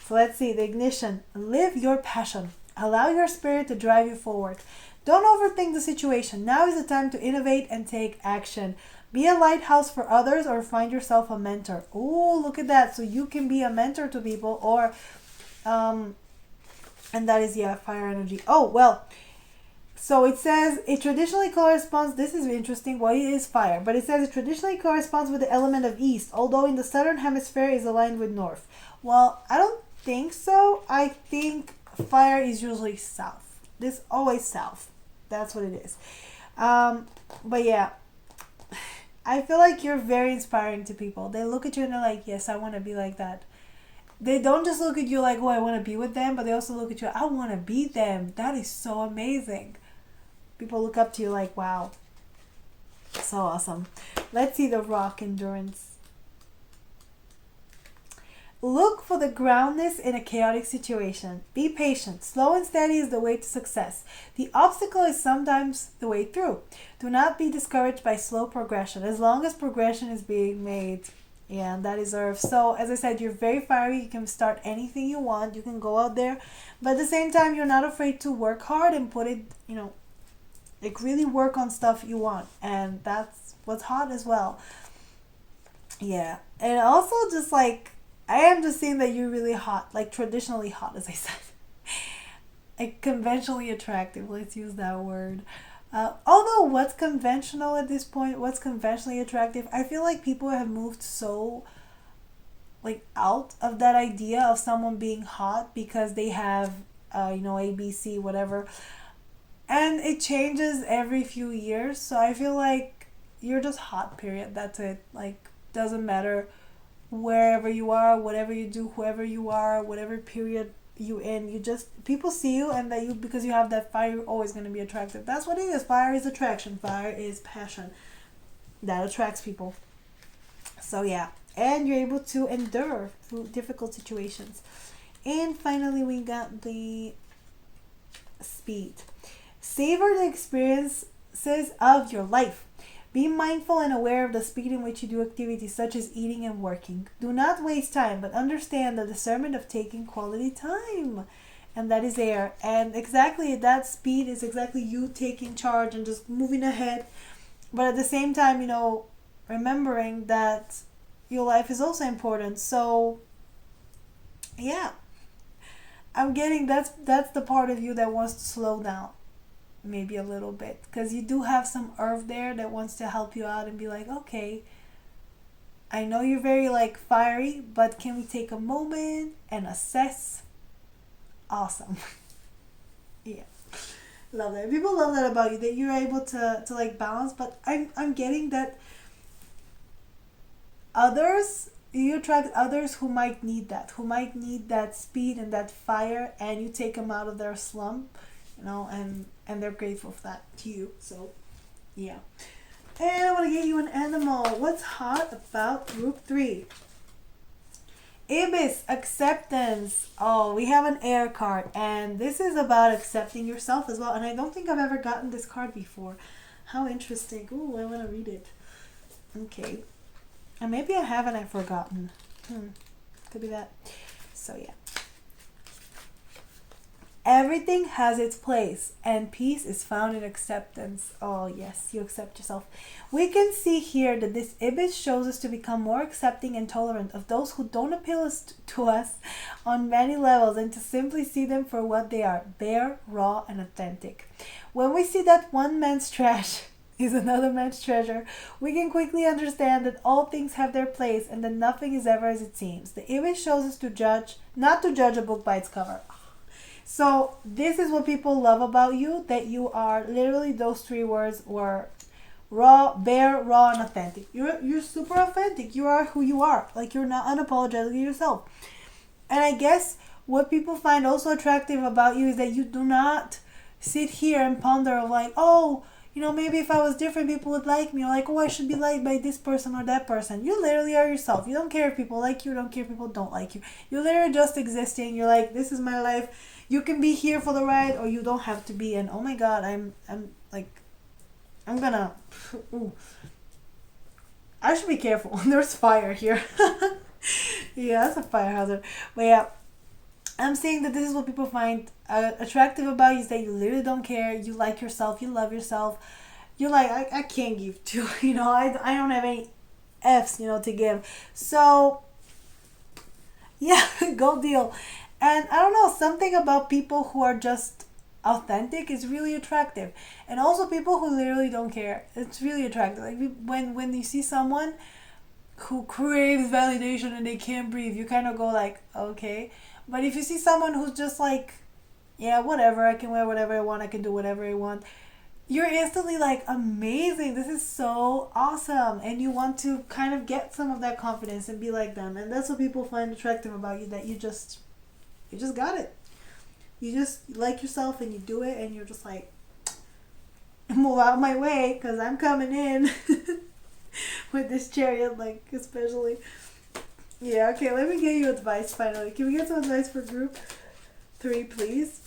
So let's see. The ignition. Live your passion. Allow your spirit to drive you forward. Don't overthink the situation. Now is the time to innovate and take action. Be a lighthouse for others or find yourself a mentor. Oh, look at that. So you can be a mentor to people or, and that is, yeah, fire energy. Oh, well, so it says it traditionally corresponds, this is interesting, what is fire? But it says it traditionally corresponds with the element of east, although in the southern hemisphere is aligned with north. Well, I don't think so. I think fire is usually south. This always south. That's what it is. But yeah, I feel like you're very inspiring to people. They look at you and they're like, yes, I want to be like that. They don't just look at you like, oh, I want to be with them, but they also look at you, I want to be them. That is so amazing. People look up to you like, wow, so awesome. Let's see the rock endurance. Look for the groundness in a chaotic situation. Be patient. Slow and steady is the way to success. The obstacle is sometimes the way through. Do not be discouraged by slow progression. As long as progression is being made, yeah, that is Earth. So, as I said, you're very fiery. You can start anything you want. You can go out there. But at the same time, you're not afraid to work hard and put it, like really work on stuff you want. And that's what's hot as well. Yeah. And also just like, I am just seeing that you're really hot, like traditionally hot, as I said. Like conventionally attractive, let's use that word. Although what's conventional at this point, what's conventionally attractive, I feel like people have moved so like out of that idea of someone being hot because they have, ABC, whatever. And it changes every few years. So I feel like you're just hot, period. That's it. Like, doesn't matter wherever you are, whatever you do, whoever you are, whatever period you in, you just, people see you and that you, because you have that fire, you're always going to be attractive. That's what it is. Fire is attraction. Fire is passion. That attracts people. So yeah, and you're able to endure through difficult situations. And finally we got the speed. Savor the experiences of your life. Be mindful and aware of the speed in which you do activities such as eating and working. Do not waste time, but understand the discernment of taking quality time. And that is there. And exactly that speed is exactly you taking charge and just moving ahead. But at the same time, remembering that your life is also important. So, yeah. I'm getting that's the part of you that wants to slow down. Maybe a little bit, because you do have some earth there that wants to help you out and be like, okay, I know you're very like fiery, but can we take a moment and assess? Awesome. Yeah, love that. People love that about you, that you're able to like balance. But I'm getting that you attract others who might need that speed and that fire, and you take them out of their slump, and they're grateful for that to you. So, yeah. And I want to get you an animal. What's hot about group 3? Ibis, acceptance. Oh, we have an air card, and this is about accepting yourself as well. And I don't think I've ever gotten this card before. How interesting. Ooh, I want to read it. Okay. And maybe I have and I've forgotten. Could be that. So, yeah. Everything has its place, and peace is found in acceptance. Oh, yes, you accept yourself. We can see here that this Ibis shows us to become more accepting and tolerant of those who don't appeal to us on many levels, and to simply see them for what they are, bare, raw, and authentic. When we see that one man's trash is another man's treasure, we can quickly understand that all things have their place and that nothing is ever as it seems. The Ibis shows us not to judge a book by its cover. So this is what people love about you, that you are literally, those 3 words were raw, bare, raw, and authentic. You're super authentic. You are who you are. Like, you're not unapologetically yourself. And I guess what people find also attractive about you is that you do not sit here and ponder of like, oh, maybe if I was different, people would like me, or like, oh, I should be liked by this person or that person. You literally are yourself. You don't care if people like you, don't care if people don't like you. You're literally just existing. You're like, this is my life. You can be here for the ride, or you don't have to be. And oh my god, I'm like, I'm gonna, ooh, I should be careful. There's fire here. Yeah, that's a fire hazard. But yeah, I'm saying that this is what people find attractive about you, is that you literally don't care. You like yourself. You love yourself. You're like, I can't give to, I don't have any F's, to give. So, yeah, go deal. And I don't know, something about people who are just authentic is really attractive. And also people who literally don't care. It's really attractive. Like when you see someone who craves validation and they can't breathe, you kind of go like, okay. But if you see someone who's just like, yeah, whatever, I can wear whatever I want, I can do whatever I want, you're instantly like, amazing, this is so awesome. And you want to kind of get some of that confidence and be like them. And that's what people find attractive about you, that you just got it. You just like yourself and you do it, and you're just like, move out of my way because I'm coming in. With this chariot, like, especially. Yeah, okay, let me get you advice finally. Can we get some advice for group 3, please?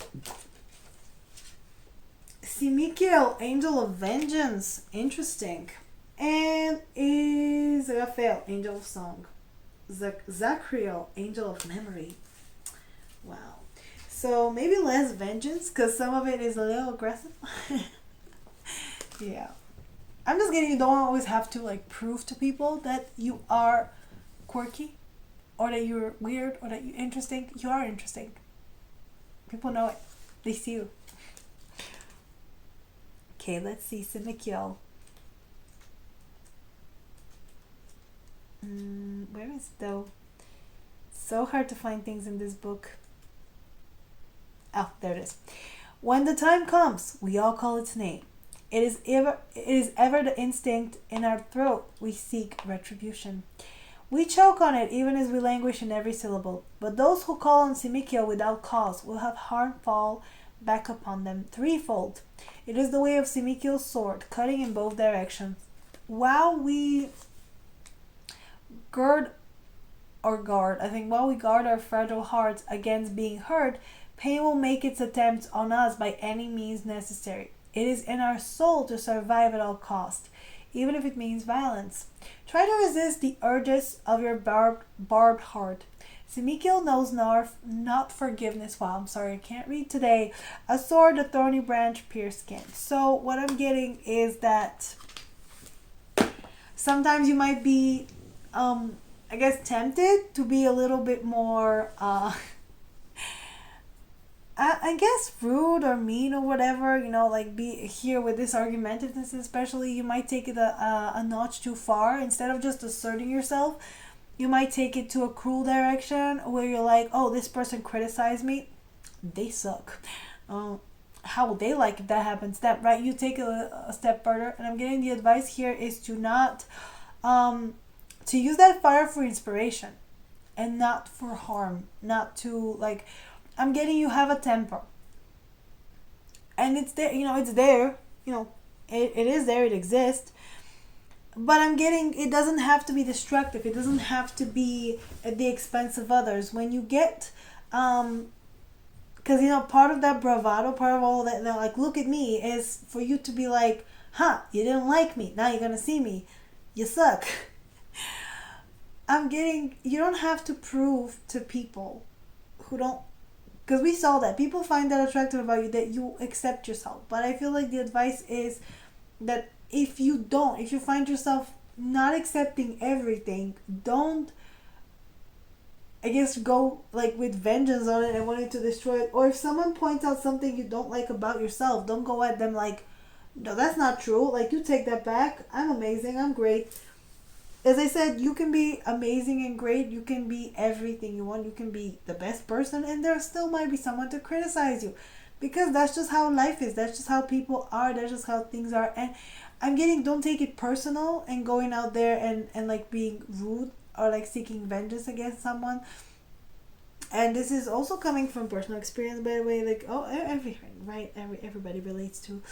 Simikiel, Angel of Vengeance. Interesting. And is Raphael, Angel of Song. Zachriel, Angel of Memory. Wow. So maybe less vengeance, because some of it is a little aggressive. Yeah. I'm just getting, you don't always have to like prove to people that you are quirky, or that you're weird, or that you're interesting. You are interesting. People know it. They see you. Okay, let's see. Simikiel. Where is it though? So hard to find things in this book. Oh, there it is. When the time comes, we all call its name. It is ever the instinct in our throat. We seek retribution. We choke on it even as we languish in every syllable. But those who call on Simikiel without cause will have harm fall back upon them threefold. It is the way of Simikiel's sword, cutting in both directions. While we guard our fragile hearts against being hurt, pain will make its attempts on us by any means necessary. It is in our soul to survive at all cost, even if it means violence. Try to resist the urges of your barbed heart. Simikiel knows not forgiveness. Wow, I'm sorry, I can't read today. A sword, a thorny branch, pierce skin. So what I'm getting is that sometimes you might be, I guess, tempted to be a little bit more, I guess rude or mean or whatever, like be here with this argumentiveness, especially. You might take it a notch too far. Instead of just asserting yourself, you might take it to a cruel direction where you're like, oh, this person criticized me, they suck. How would they like if that happens? That, right? You take a step further, and I'm getting the advice here is to not, to use that fire for inspiration and not for harm, not to like, I'm getting you have a temper. And it's there, it's there, it is there, it exists. But I'm getting, it doesn't have to be destructive. It doesn't have to be at the expense of others. When you get, because, part of that bravado, part of all that, like, look at me, is for you to be like, you didn't like me. Now you're going to see me. You suck. I'm getting, you don't have to prove to people who don't, because we saw that people find that attractive about you, that you accept yourself. But I feel like the advice is that if you find yourself not accepting everything, don't, I guess, go like with vengeance on it and wanting to destroy it. Or if someone points out something you don't like about yourself, don't go at them like, no, that's not true. Like, you take that back. I'm amazing. I'm great. As I said, you can be amazing and great. You can be everything you want. You can be the best person, and there still might be someone to criticize you, because that's just how life is. That's just how people are. That's just how things are. And I'm getting, don't take it personal and going out there and like being rude or like seeking vengeance against someone. And this is also coming from personal experience, by the way. Like, everything, right? Everybody relates to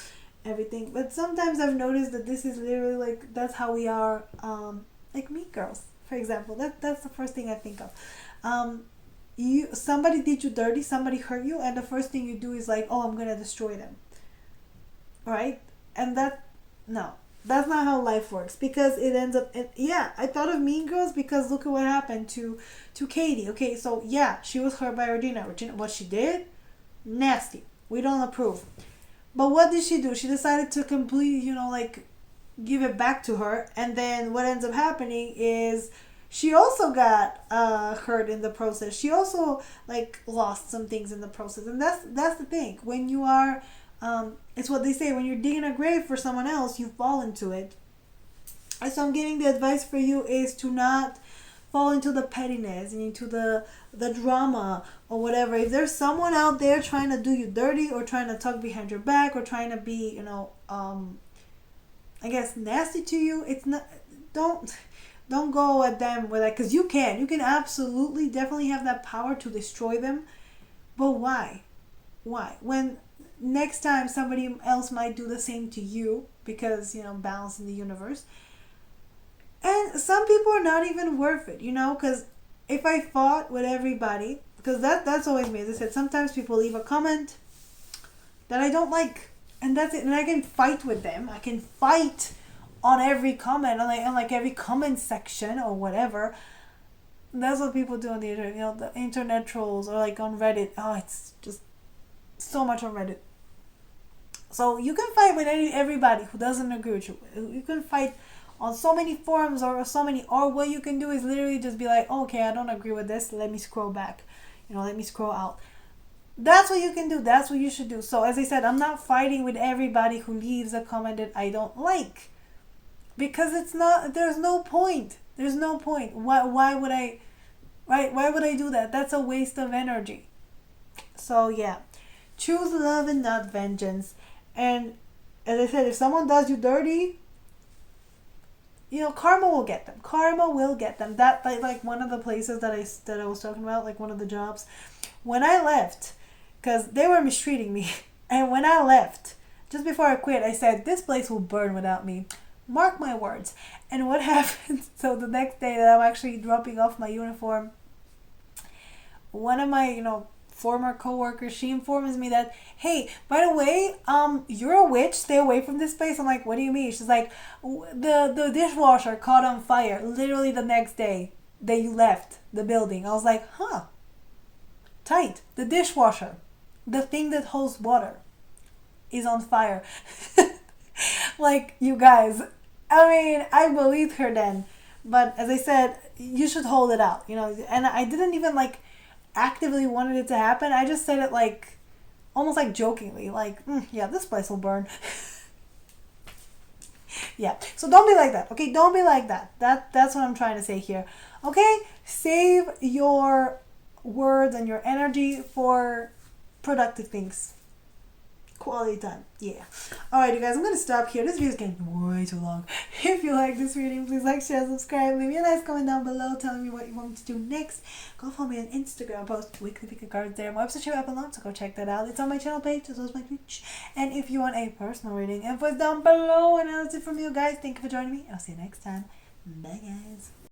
everything. But sometimes I've noticed that this is literally like that's how we are, like mean girls, for example. That's the first thing I think of. Somebody did you dirty, somebody hurt you, and the first thing you do is like, oh, I'm gonna destroy them, right? And that, no, that's not how life works, because it ends up, yeah, I thought of Mean Girls because look at what happened to Katie. Okay, so yeah, she was hurt by Regina. What she did, nasty. We don't approve. But what did she do? She decided to completely, like, give it back to her, and then what ends up happening is she also got hurt in the process. She also like lost some things in the process, and that's the thing. When you are, it's what they say, when you're digging a grave for someone else, you fall into it. And so I'm getting the advice for you is to not fall into the pettiness and into the drama or whatever. If there's someone out there trying to do you dirty or trying to talk behind your back or trying to be, I guess nasty to you, it's not. Don't go at them with that, because you can absolutely definitely have that power to destroy them. But why when next time somebody else might do the same to you, because balance in the universe. And some people are not even worth it, because if I fought with everybody, because that's always me. As I said, sometimes people leave a comment that I don't like, and that's it. And I can fight with them. I can fight on every comment, on like every comment section or whatever. That's what people do on the internet. The internet trolls, or like on Reddit. Oh, it's just so much on Reddit. So you can fight with everybody who doesn't agree with you. You can fight on so many forums or what you can do is literally just be like, oh, okay, I don't agree with this. Let me scroll back. Let me scroll out. That's what you can do. That's what you should do. So as I said, I'm not fighting with everybody who leaves a comment that I don't like, because there's no point. There's no point. Why would I, right? Why would I do that? That's a waste of energy. So yeah, choose love and not vengeance. And as I said, if someone does you dirty, karma will get them. Karma will get them. That like one of the places that I was talking about, like one of the jobs, when I left, because they were mistreating me, and when I left, just before I quit, I said, this place will burn without me. Mark my words. And what happened? So the next day that I'm actually dropping off my uniform, one of my former coworkers, she informs me that, hey, by the way, you're a witch, stay away from this place. I'm like, what do you mean? She's like, the dishwasher caught on fire literally the next day that you left the building. I was like, huh, tight. The dishwasher, the thing that holds water, is on fire. Like, you guys, I mean, I believed her then, but as I said, you should hold it out, and I didn't even like actively wanted it to happen. I just said it like almost like jokingly, like, yeah, this place will burn. Yeah, so don't be like that. Okay, don't be like that. That's what I'm trying to say here. Okay, save your words and your energy for productive things. Quality time. Yeah. Alright, you guys, I'm going to stop here. This video is getting way too long. If you like this reading, please like, share, subscribe. Leave me a nice comment down below telling me what you want me to do next. Go follow me on Instagram. I post weekly pick cards there. My website should be up alone, so go check that out. It's on my channel page, as well as my Twitch. And if you want a personal reading, info is down below. And that's it from you guys. Thank you for joining me. I'll see you next time. Bye, guys.